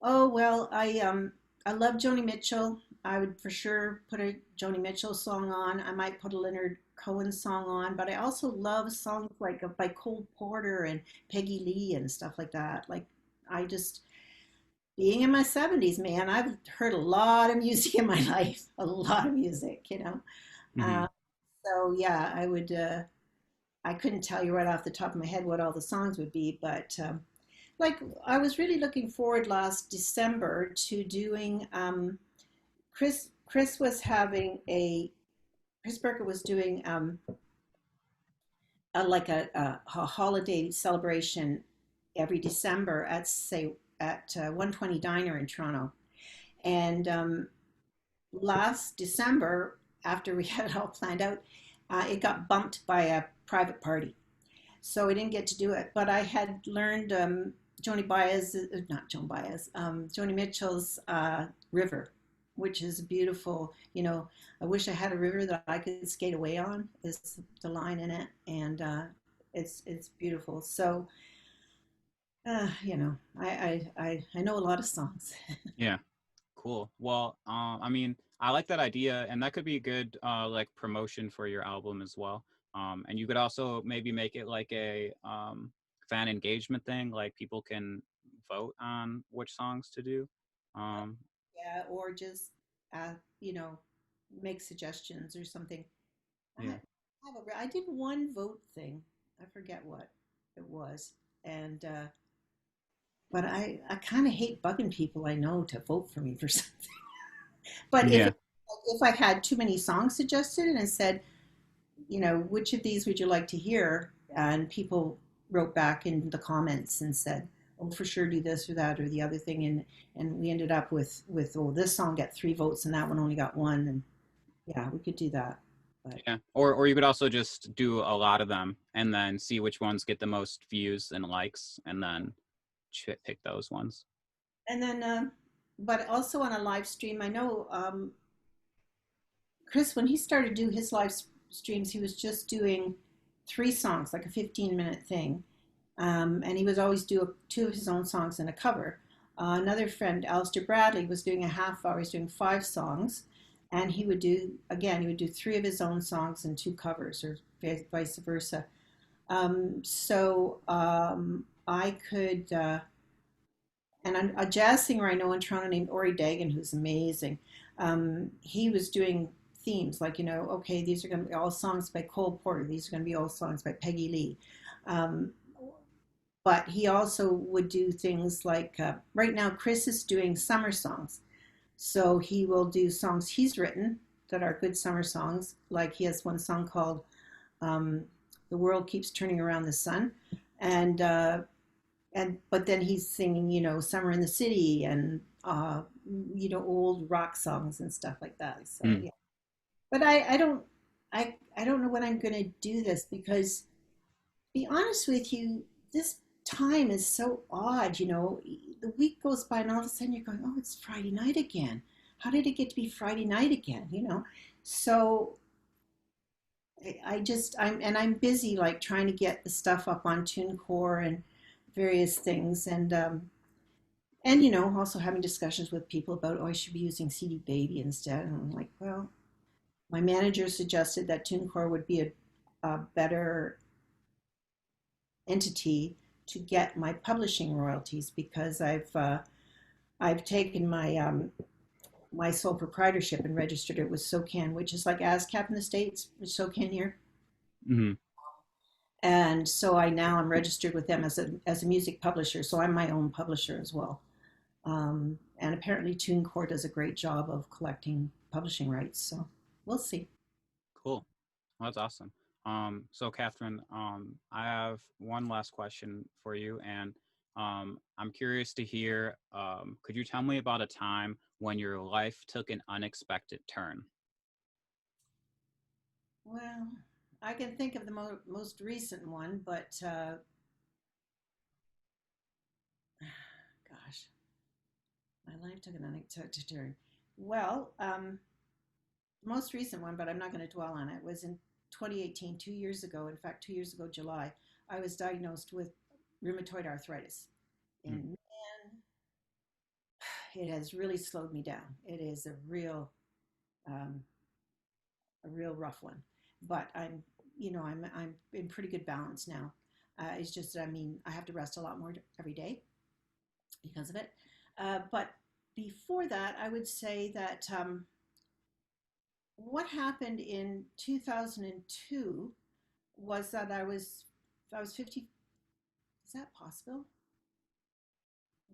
Oh well, I love Joni Mitchell. I would for sure put a Joni Mitchell song on. I might put a Leonard Cohen song on, but I also love songs like by Cole Porter and Peggy Lee and stuff like that. Like I just being in my 70s, man, I've heard a lot of music in my life, a lot of music. Hmm. Uh, so yeah, I would. I couldn't tell you right off the top of my head what all the songs would be, but like I was really looking forward last December to doing Chris Chris was having Chris Berker was doing a holiday celebration every December at say at 120 Diner in Toronto. And last December, after we had it all planned out, it got bumped by a private party. So I didn't get to do it. But I had learned Joni Baez, not Joan Baez, Joni Mitchell's River, which is beautiful. You know, I wish I had a river that I could skate away on, is the line in it. And it's beautiful. So, you know, I know a lot of songs. Yeah. Cool. Well, I mean, I like that idea, and that could be a good like promotion for your album as well. And you could also maybe make it like a fan engagement thing, like people can vote on which songs to do. Um, Yeah, or just you know, make suggestions or something. yeah. I did one vote thing. I forget what it was, and but I kind of hate bugging people I know to vote for me for something. But Yeah. if I had too many songs suggested and said, you know, which of these would you like to hear, and people wrote back in the comments and said, oh, for sure, do this or that or the other thing, and we ended up with oh, this song got 3 votes and that one only got one, and yeah, we could do that. But Yeah. Or you could also just do a lot of them and then see which ones get the most views and likes, and then pick those ones. and then but also on a live stream, I know Chris, when he started to do his live streams, he was just doing 3 songs, like a 15-minute thing. And he would always do two of his own songs and a cover. Another friend, Alistair Bradley, was doing a half hour. He's doing 5 songs. And he would do, again, he would do 3 of his own songs and 2 covers, or vice versa. I could, and a jazz singer I know in Toronto named Ori Dagan, who's amazing. He was doing themes like, you know, okay, these are going to be all songs by Cole Porter, these are going to be all songs by Peggy Lee. Um, but he also would do things like right now, Chris is doing summer songs. So he will do songs he's written that are good summer songs. Like he has one song called um, "The World Keeps Turning Around the Sun," and but then he's singing, you know, "Summer in the City" and you know, old rock songs and stuff like that. So Mm. yeah, but I don't know when I'm going to do this because, to be honest with you, this time is so odd. You know, the week goes by and all of a sudden you're going, oh, it's Friday night again. How did it get to be Friday night again? You know, so I'm busy like trying to get the stuff up on TuneCore and various things, and you know, also having discussions with people about, oh, I should be using CD Baby instead. And I'm like, well, my manager suggested that TuneCore would be a better entity to get my publishing royalties because I've taken my sole proprietorship and registered it with SOCAN, which is like ASCAP in the States, with SOCAN here. Hmm. And so I now am registered with them as a music publisher. So I'm my own publisher as well. And apparently TuneCore does a great job of collecting publishing rights. So we'll see. Cool. Well, that's awesome. So Catherine, I have one last question for you, and I'm curious to hear. Could you tell me about a time when your life took an unexpected turn? Well, I can think of the most recent one, but gosh, my life took an unexpected turn. Well, the most recent one, but I'm not going to dwell on it, was in 2018, 2 years ago. In fact, 2 years ago, July, I was diagnosed with rheumatoid arthritis. Mm. And man, it has really slowed me down. It is um, a real rough one. But you know, I'm in pretty good balance now. It's just that, I mean, I have to rest a lot more every day because of it. But before that, I would say that what happened in 2002 was that I was 50. Is that possible?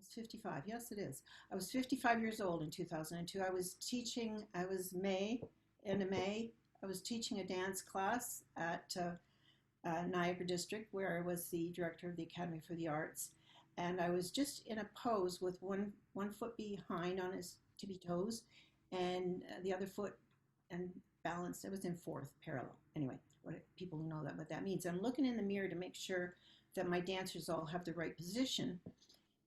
It's 55. Yes, it is. I was 55 years old in 2002. I was teaching, I was end of May. I was teaching a dance class at Niagara District, where I was the director of the Academy for the Arts. And I was just in a pose with one foot behind on his tippy toes and the other foot and balanced. I was in fourth parallel. Anyway, what people know that what that means. I'm looking in the mirror to make sure that my dancers all have the right position,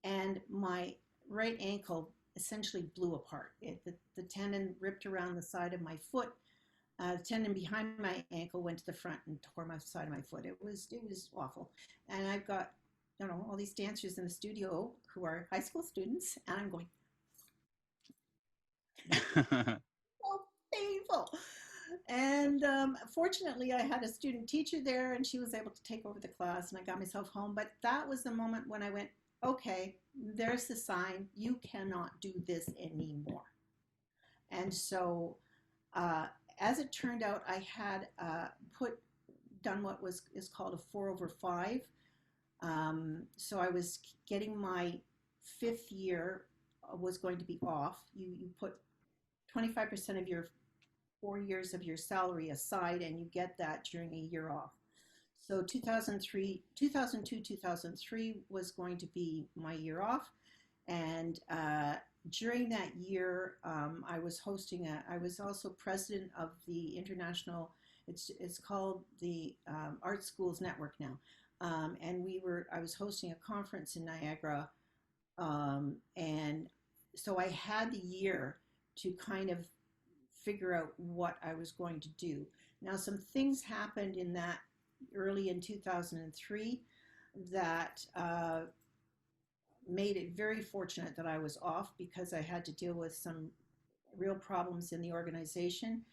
and my right ankle essentially blew apart. The tendon ripped around the side of my foot. The tendon behind my ankle went to the front and tore my side of my foot. It was awful. And I've got all these dancers in the studio who are high school students, and I'm going, so painful. And fortunately, I had a student teacher there, and she was able to take over the class, and I got myself home. But that was the moment when I went, okay, there's the sign. You cannot do this anymore. And so, as it turned out, I had done what is called a 4/5. So I was getting my fifth year was going to be off. You put 25% of your 4 years of your salary aside, and you get that during a year off. So 2002, 2003 was going to be my year off. And during that year, I was I was also president of the international, it's called the Art Schools Network now. And I was hosting a conference in Niagara. And so I had the year to kind of figure out what I was going to do. Now, some things happened early in 2003 that made it very fortunate that I was off, because I had to deal with some real problems in the organization.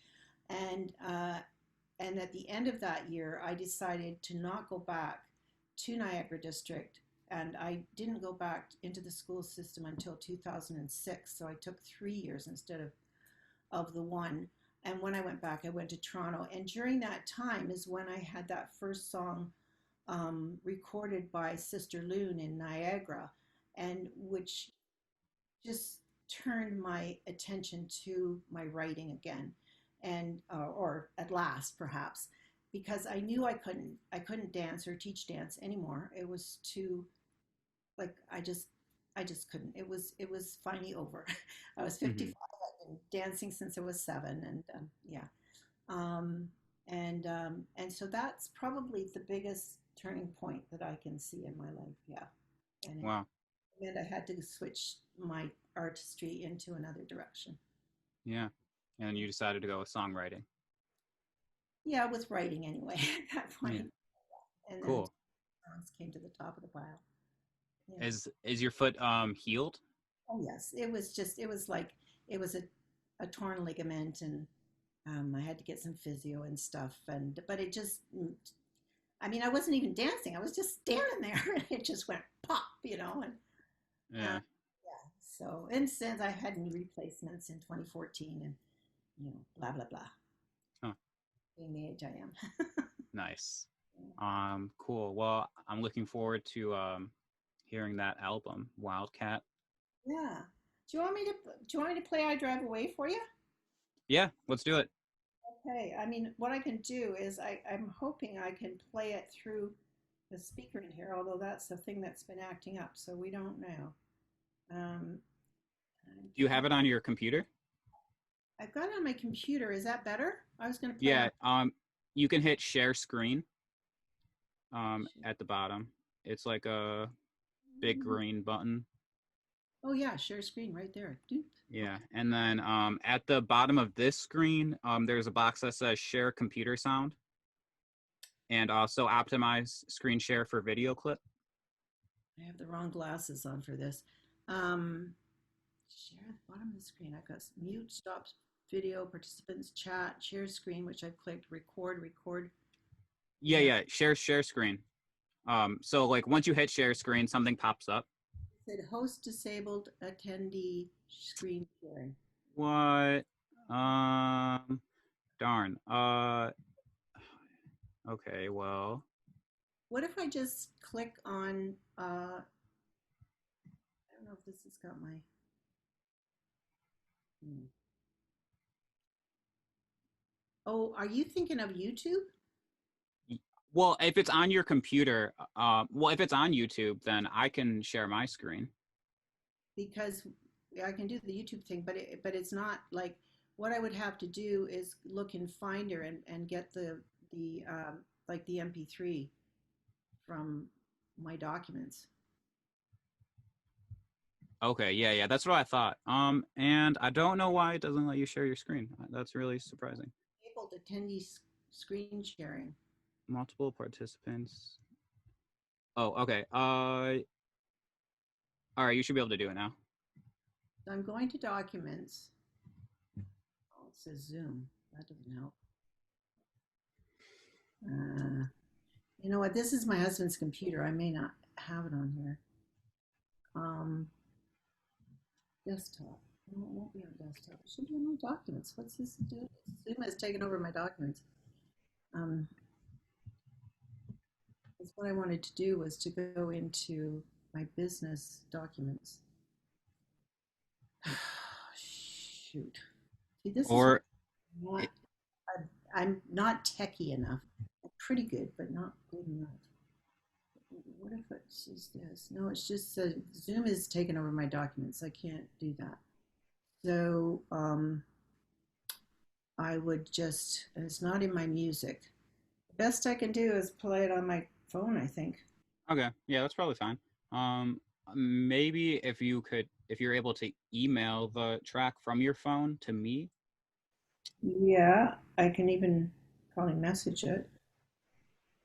And at the end of that year, I decided to not go back to Niagara District, and I didn't go back into the school system until 2006. So I took 3 years instead of the one. And when I went back, I went to Toronto. And during that time is when I had that first song recorded by Sister Loon in Niagara, and which just turned my attention to my writing again, and or at last perhaps, because I knew I couldn't dance or teach dance anymore. It was too, like, I just couldn't. It was finally over. I was 55. Mhm. I've been dancing since I was 7, and yeah. And so that's probably the biggest turning point that I can see in my life. Yeah. And Wow. it meant I had to switch my artistry into another direction. Yeah. And you decided to go with songwriting. Yeah, with writing anyway at that Yeah. point. And then Cool. songs came to the top of the pile. Yeah. Is your foot healed? Oh yes, it was like it was a torn ligament, and I had to get some physio and stuff. But it just, I mean, I wasn't even dancing. I was just standing there, and it just went pop, And Yeah. yeah. So, and since I had knee replacements in 2014, and blah blah blah. Huh. Being the age I am. Nice. Cool. Well, I'm looking forward to hearing that album, Wildcat. Yeah. Do you want me to play I Drive Away for you? Yeah, let's do it. Okay. I mean, what I can do is I'm hoping I can play it through the speaker in here, although that's the thing that's been acting up, so we don't know. Um, Do you have it on your computer? I've got it on my computer. Is that better? I was going to play Yeah. You can hit share screen at the bottom. It's like a big green button. Oh yeah, share screen right there. Doop. Yeah, and then at the bottom of this screen, there's a box that says share computer sound, and also optimize screen share for video clip. I have the wrong glasses on for this. Share at the bottom of the screen. I've got mute, stop video, participants, chat, share screen, which I've clicked, record. Yeah, share screen. So like once you hit share screen, something pops up. It said host disabled attendee screen sharing. What? Darn. Okay, well. What if I just click on, I don't know if if this has got my. Oh, are you thinking of YouTube? Well, if it's on your computer, if it's on YouTube, then I can share my screen. Because I can do the YouTube thing, but it's not like what I would have to do is look in Finder and get the like the MP3 from my documents. Okay, yeah, that's what I thought. And I don't know why it doesn't let you share your screen. That's really surprising. Enabled attendee screen sharing. Multiple participants. Oh, okay. All right, you should be able to do it now. So I'm going to documents. Oh, it says Zoom. That doesn't help. You know what? This is my husband's computer. I may not have it on here. Desktop. No, it won't be on desktop. It should be on my documents. What's this do? Zoom has taken over my documents. That's what I wanted to do, was to go into my business documents. Shoot. See, this is not, I'm not techie enough. I'm pretty good, but not good enough. What if it says this? No, it's just Zoom has taken over my documents. I can't do that. So I would just, and it's not in my music. The best I can do is play it on my phone, I think. Okay, yeah, that's probably fine. Maybe if you're able to email the track from your phone to me. Yeah, I can even probably message it.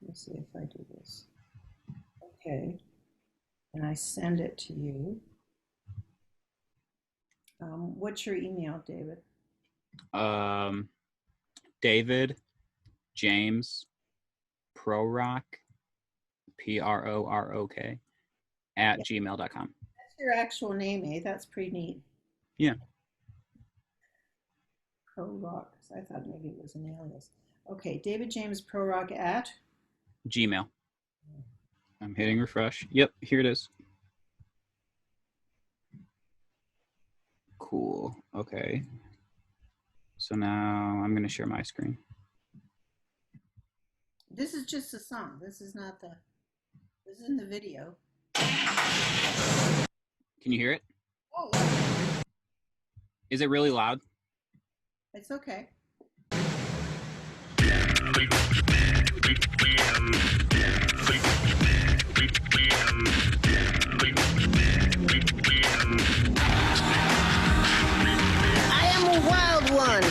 Let's see if I do this. Okay, and I send it to you. What's your email, David? David James Prorock, PROROK at gmail.com. That's your actual name, eh? That's pretty neat. Yeah. Prorock. I thought maybe it was an alias. Okay, David James Prorock at Gmail. I'm hitting refresh. Yep, here it is. Cool. Okay. So now I'm going to share my screen. This is just a song. This is not the, this isn't the video. Can you hear it? Oh, yeah. Is it really loud? It's okay.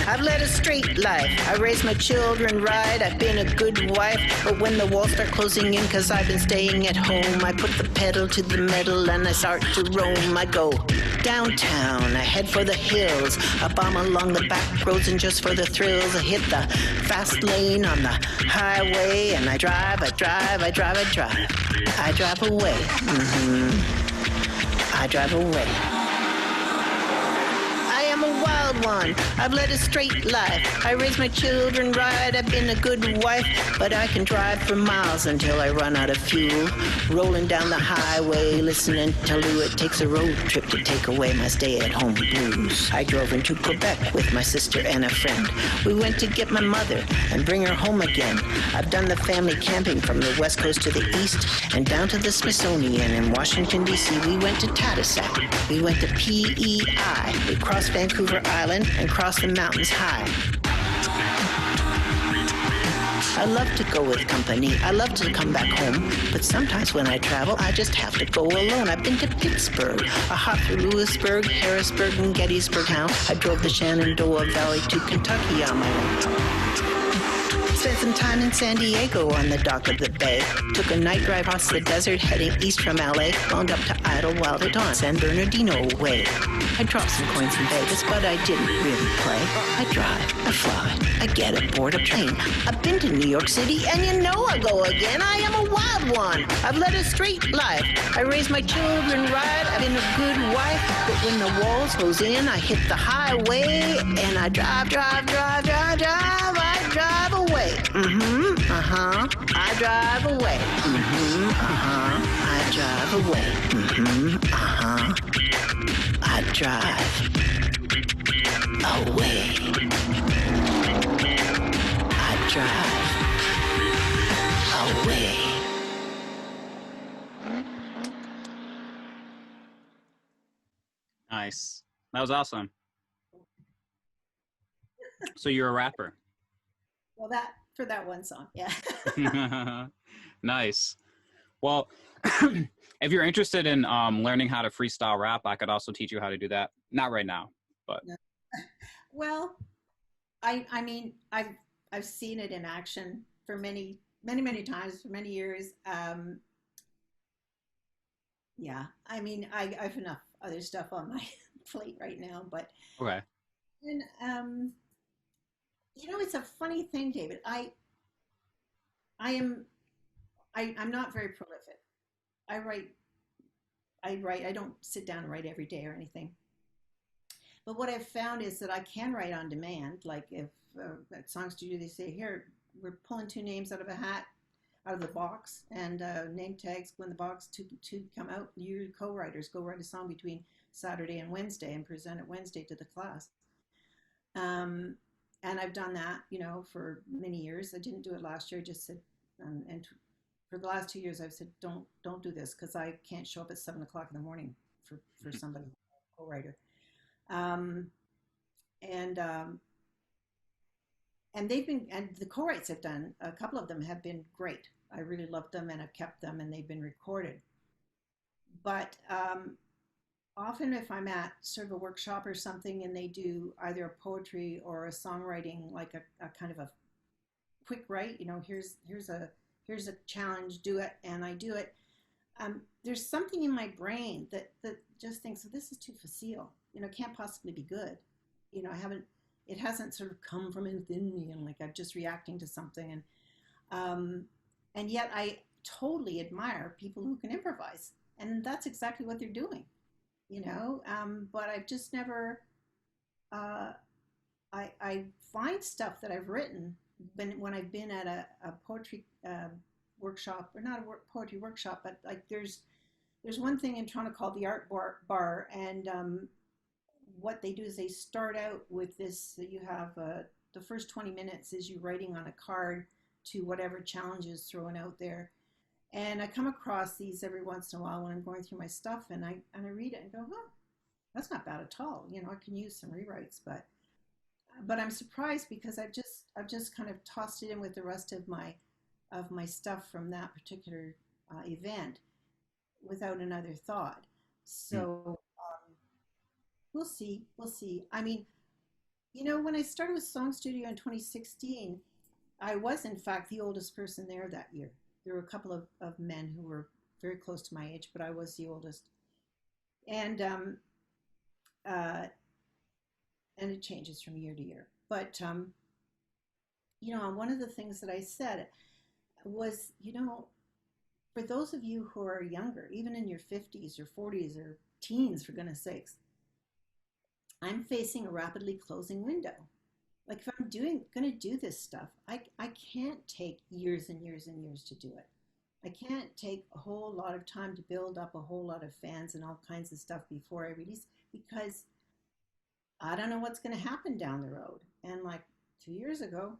I've led a straight life. I raised my children right. I've been a good wife. But when the walls start closing in, cause I've been staying at home, I put the pedal to the metal and I start to roam. I go downtown, I head for the hills. I bomb along the back roads and just for the thrills, I hit the fast lane on the highway and I drive away. I drive away. I'm a wild one. I've led a straight life. I raised my children right. I've been a good wife. But I can drive for miles until I run out of fuel. Rolling down the highway, listening to Lou. It takes a road trip to take away my stay-at-home blues. I drove into Quebec with my sister and a friend. We went to get my mother and bring her home again. I've done the family camping from the west coast to the east and down to the Smithsonian in Washington, D.C. We went to Tadoussac. We went to PEI. We crossed Vancouver Island and cross the mountains high. I love to go with company. I love to come back home. But sometimes when I travel, I just have to go alone. I've been to Pittsburgh. I hopped through Lewisburg, Harrisburg, and Gettysburg town. I drove the Shenandoah Valley to Kentucky on my own. Spent some time in San Diego on the dock of the bay. Took a night drive across the desert heading east from LA. Wound up to Idlewild at dawn, San Bernardino way. I dropped some coins in Vegas, but I didn't really play. I drive, I fly, I get aboard a train. I've been to New York City, and you know I go again. I am a wild one. I've led a straight life. I raised my children right. I've been a good wife. But when the walls close in, I hit the highway, and I drive away. I drive away. I drive away. drive away. I drive away. Nice. That was awesome. So you're a rapper. Well, that for that one song, yeah. Nice. Well, if you're interested in learning how to freestyle rap, I could also teach you how to do that. Not right now, but Well, I mean, I've seen it in action for many times for many years. Yeah, I mean, I've enough other stuff on my plate right now, but okay. and you know, it's a funny thing, David. I am I'm not very prolific. I write I write. I don't sit down and write every day or anything. But what I've found is that I can write on demand. Like if at Song Studio they say, here, we're pulling two names out of a hat, out of the box, and name tags go in the box to come out. You co-writers go write a song between Saturday and Wednesday and present it Wednesday to the class. And I've done that, you know, for many years. I didn't do it last year. I just said, and for the last 2 years, I've said, don't do this because I can't show up at 7 o'clock in the morning for somebody, co-writer. Um, and they've been, and the co-writes I've done, a couple of them have been great. I really loved them and I've kept them and they've been recorded. But often if I'm at sort of a workshop or something and they do either a poetry or a songwriting, like a kind of a quick write, you know, here's a challenge, do it, and I do it. There's something in my brain that just thinks, so this is too facile, you know, it can't possibly be good. You know, it hasn't sort of come from within me and like I'm just reacting to something. And yet I totally admire people who can improvise. And that's exactly what they're doing, you know, but I've just never, I find stuff that I've written when I've been at a poetry workshop, or not a poetry workshop, but like there's one thing in Toronto called the Art Bar, and what they do is they start out with this. You have the first 20 minutes is you writing on a card to whatever challenge is thrown out there, and I come across these every once in a while when I'm going through my stuff, and I read it and go, oh, that's not bad at all. You know, I can use some rewrites, but I'm surprised because I've just kind of tossed it in with the rest of my stuff from that particular event without another thought. So we'll see. I mean, you know, when I started with Song Studio in 2016, I was in fact the oldest person there that year. There were a couple of men who were very close to my age, but I was the oldest. And it changes from year to year. But you know, one of the things that I said was, you know, for those of you who are younger, even in your 50s or 40s or teens, for goodness sakes, I'm facing a rapidly closing window. Like if I'm going to do this stuff, I can't take years and years and years to do it. I can't take a whole lot of time to build up a whole lot of fans and all kinds of stuff before I release, because I don't know what's going to happen down the road. And like 2 years ago,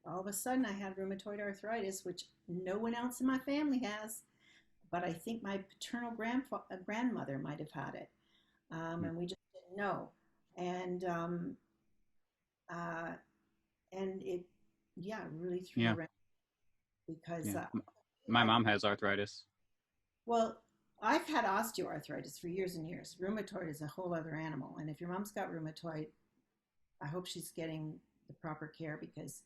all of a sudden I had rheumatoid arthritis, which no one else in my family has, but I think my paternal grandmother might have had it, and we just didn't know. And it, yeah, really threw around because my mom has arthritis. Well, I've had osteoarthritis for years and years. Rheumatoid is a whole other animal, and if your mom's got rheumatoid, I hope she's getting the proper care, because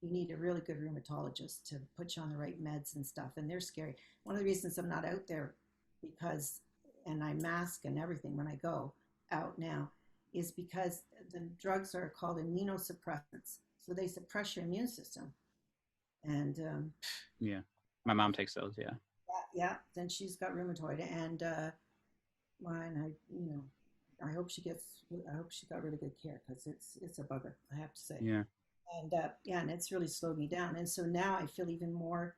you need a really good rheumatologist to put you on the right meds and stuff, and they're scary. One of the reasons I'm not out there, and I mask and everything when I go out now, is because the drugs are called immunosuppressants, so they suppress your immune system. And yeah, my mom takes those. Yeah. Then she's got rheumatoid, and mine, I hope she got really good care, because it's a bugger, I have to say. Yeah. And and it's really slowed me down. And so now I feel even more,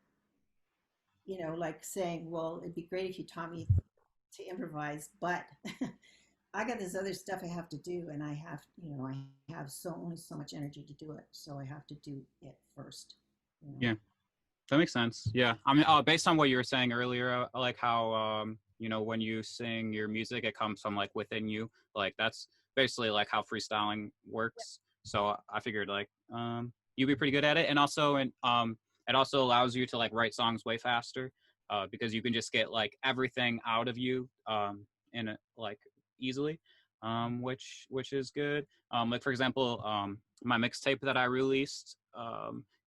you know, like saying, well, it'd be great if you taught me to improvise, but I got this other stuff I have to do, and I have, I have only so much energy to do it, so I have to do it first. Yeah. That makes sense. Yeah. I mean, based on what you were saying earlier, I like how, when you sing your music, it comes from like within you. Like that's basically like how freestyling works. So I figured like, you'd be pretty good at it. And also, it also allows you to like write songs way faster, because you can just get like everything out of you, in a, like easily, which is good. Like for example, my mixtape that I released,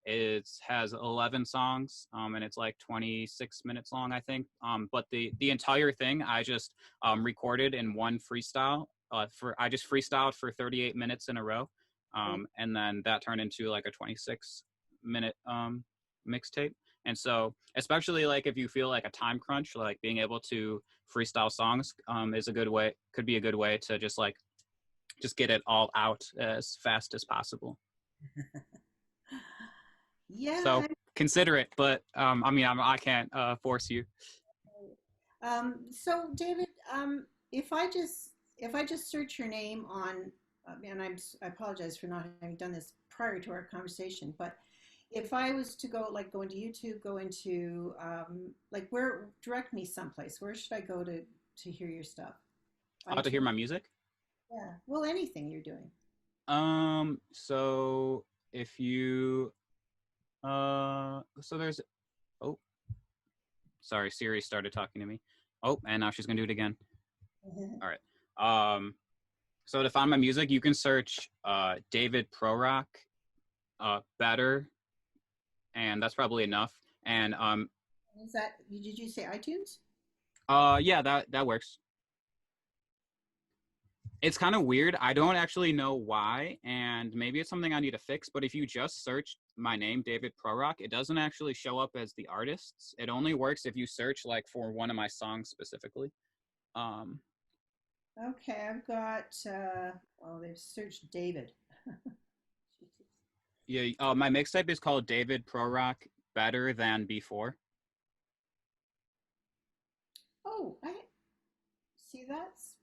it has 11 songs, and it's like 26 minutes long, I think. But the entire thing I just recorded in one freestyle. I just freestyled for 38 minutes in a row, and then that turned into like a 26-minute mixtape. And so, especially like if you feel like a time crunch, like being able to freestyle songs is a good way. Could be a good way to just get it all out as fast as possible. Yeah. So consider it, but I mean, I can't force you. So David, if I just search your name on, and I apologize for not having done this prior to our conversation, but if I was to go into YouTube, go into where, direct me someplace. Where should I go to hear your stuff? To hear my music? Yeah. Well, anything you're doing. So if you so there's, oh, sorry, Siri started talking to me. Oh, and now she's gonna do it again. All right. So to find my music, you can search David Pro Rock, better, and that's probably enough. And is that, did you say iTunes? yeah, that works. It's kind of weird. I don't actually know why, and maybe it's something I need to fix, but if you just search my name, David Pro Rock, it doesn't actually show up as the artists. It only works if you search like for one of my songs specifically. Okay, I've got, they've searched David. Yeah, my mixtape is called David Pro Rock Better Than Before. Oh, I see, that's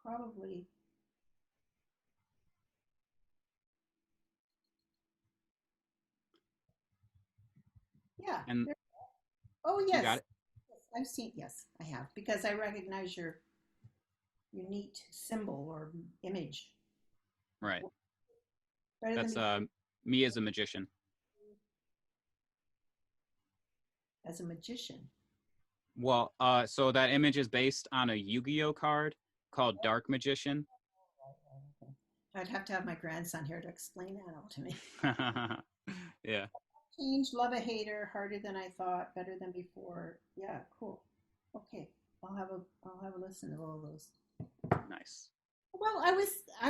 probably, yeah. And Oh, you yes. got it? Yes, I've seen, yes, I have, because I recognize your neat symbol or image. Right. Better That's than me as a magician. as a magician. Well, so that image is based on a Yu-Gi-Oh card called Dark Magician. I'd have to have my grandson here to explain that all to me. Yeah. Change, love a hater, harder than I thought, better than before. Yeah, cool. Okay, I'll have a listen to all of those. Nice. Well, I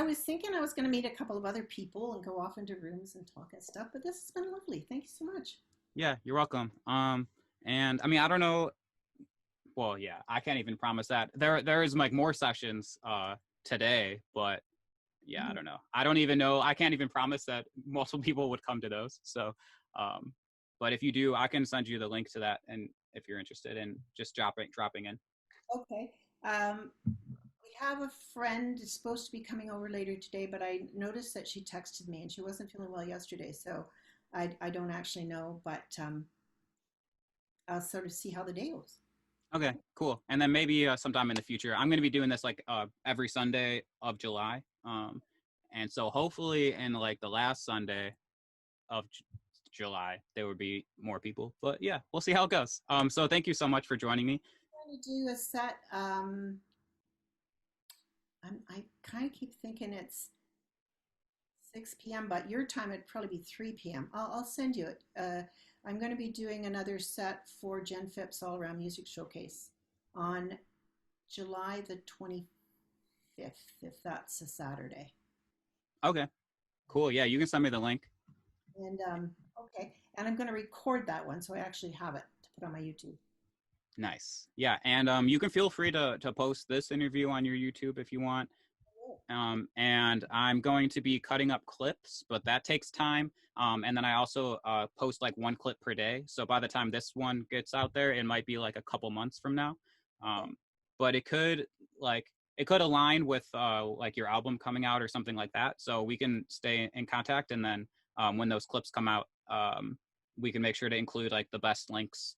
was thinking I was going to meet a couple of other people and go off into rooms and talk and stuff, but this has been lovely. Thank you so much. Yeah, you're welcome. And I mean, I don't know. Well, yeah, I can't even promise that. There is like more sessions today, but yeah, I don't know. I don't even know. I can't even promise that multiple people would come to those. So, but if you do, I can send you the link to that, and if you're interested in just dropping in. Okay. We have a friend that's supposed to be coming over later today, but I noticed that she texted me and she wasn't feeling well yesterday, so I don't actually know, but I'll sort of see how the day goes. Okay, cool. And then maybe sometime in the future, I'm going to be doing this like every Sunday of July. And so hopefully in like the last Sunday of July, there would be more people. But yeah, we'll see how it goes. So thank you so much for joining me. I'm going to do a set. I kind of keep thinking it's 6 p.m., but your time it'd probably be 3 p.m. I'll send you it. I'm going to be doing another set for Jen Phipps All Around Music Showcase on July the 25th, if that's a Saturday. Okay, cool. Yeah, you can send me the link. And okay, and I'm going to record that one so I actually have it to put on my YouTube. Nice. Yeah, and you can feel free to post this interview on your YouTube if you want. And I'm going to be cutting up clips, but that takes time. And then I also post like one clip per day. So by the time this one gets out there, it might be like a couple months from now. but it could align with like your album coming out or something like that. So we can stay in contact, and then when those clips come out, we can make sure to include like the best links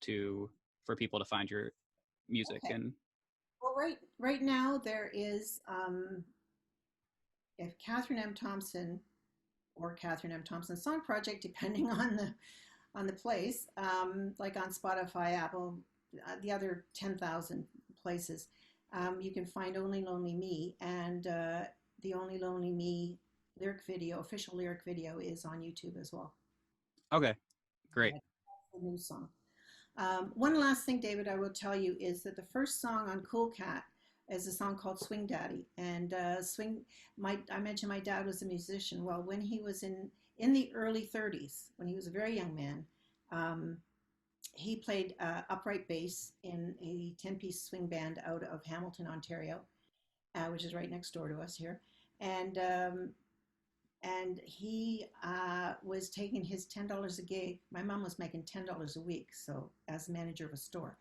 for people to find your music. Okay. And Well, right now there is, if Catherine M Thompson or Catherine M Thompson Song Project, depending on the place, like on Spotify, Apple, the other 10,000 places, you can find Only Lonely Me, and the Only Lonely Me official lyric video is on YouTube as well. okay, great. A new song. One last thing, David, I will tell you is that the first song on Cool Cat is a song called Swing Daddy. And I mentioned my dad was a musician. Well, when he was in the early 30s, when he was a very young man, he played upright bass in a 10-piece swing band out of Hamilton, Ontario, which is right next door to us here. And he was taking his $10 a gig. My mom was making $10 a week, so as manager of a store.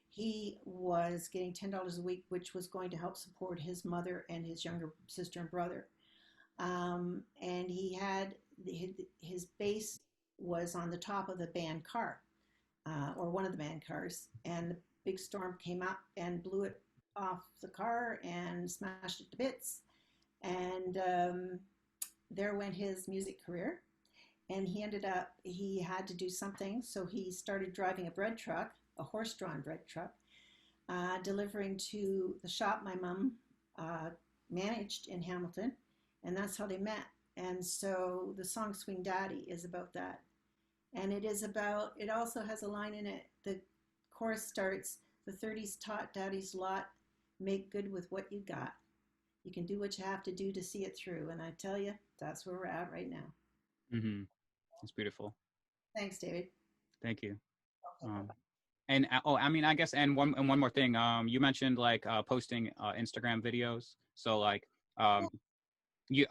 He was getting $10 a week, which was going to help support his mother and his younger sister and brother. And he had his bass was on the top of the band car, or one of the band cars, and the big storm came up and blew it off the car and smashed it to bits. And there went his music career, and he had to do something, so he started driving a bread truck, a horse-drawn bread truck, delivering to the shop my mom managed in Hamilton, and that's how they met. And so the song Swing Daddy is about that. And it also has a line in it. The chorus starts, "The 30s taught Daddy's lot, make good with what you got. You can do what you have to do to see it through." And I tell you, that's where we're at right now. Mm-hmm. That's beautiful. Thanks, David. Thank you. Okay. And I mean, I guess, and one more thing. You mentioned like posting Instagram videos. So like, you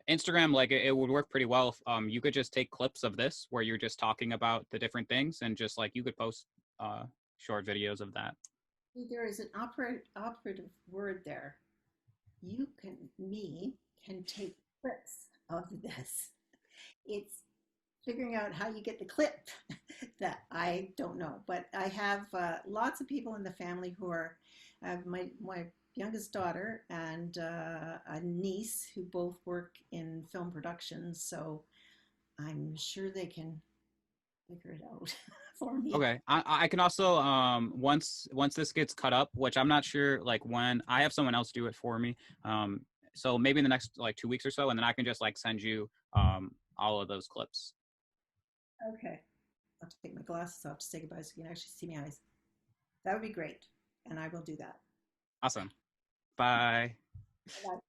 Instagram, like it would work pretty well if you could just take clips of this where you're just talking about the different things, and just like you could post short videos of that. There is an operative word there. You can take clips of this. It's figuring out how you get the clip that I don't know, but I have lots of people in the family who are, I have my youngest daughter and a niece who both work in film productions, so I'm sure they can figure it out for me. Okay, I can also once this gets cut up, which I'm not sure like when, I have someone else do it for me. So maybe in the next like 2 weeks or so, and then I can just like send you all of those clips. Okay, I'll take my glasses off to say goodbye so you can actually see my eyes. That would be great, and I will do that. Awesome. Bye. Bye.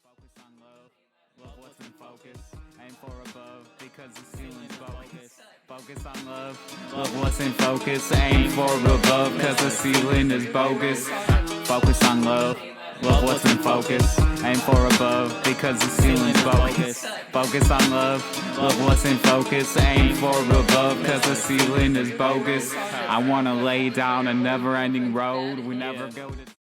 Focus on love, love what's in focus. Aim for above because the ceiling's focus. Focus on love, love what's in focus. Aim for above because the ceiling is bogus. Focus on love, love what's in focus. Aim for above because the ceiling's bogus. Focus on love, love what's in focus. Aim for above because the ceiling is bogus. I wanna lay down a never-ending road. We never go to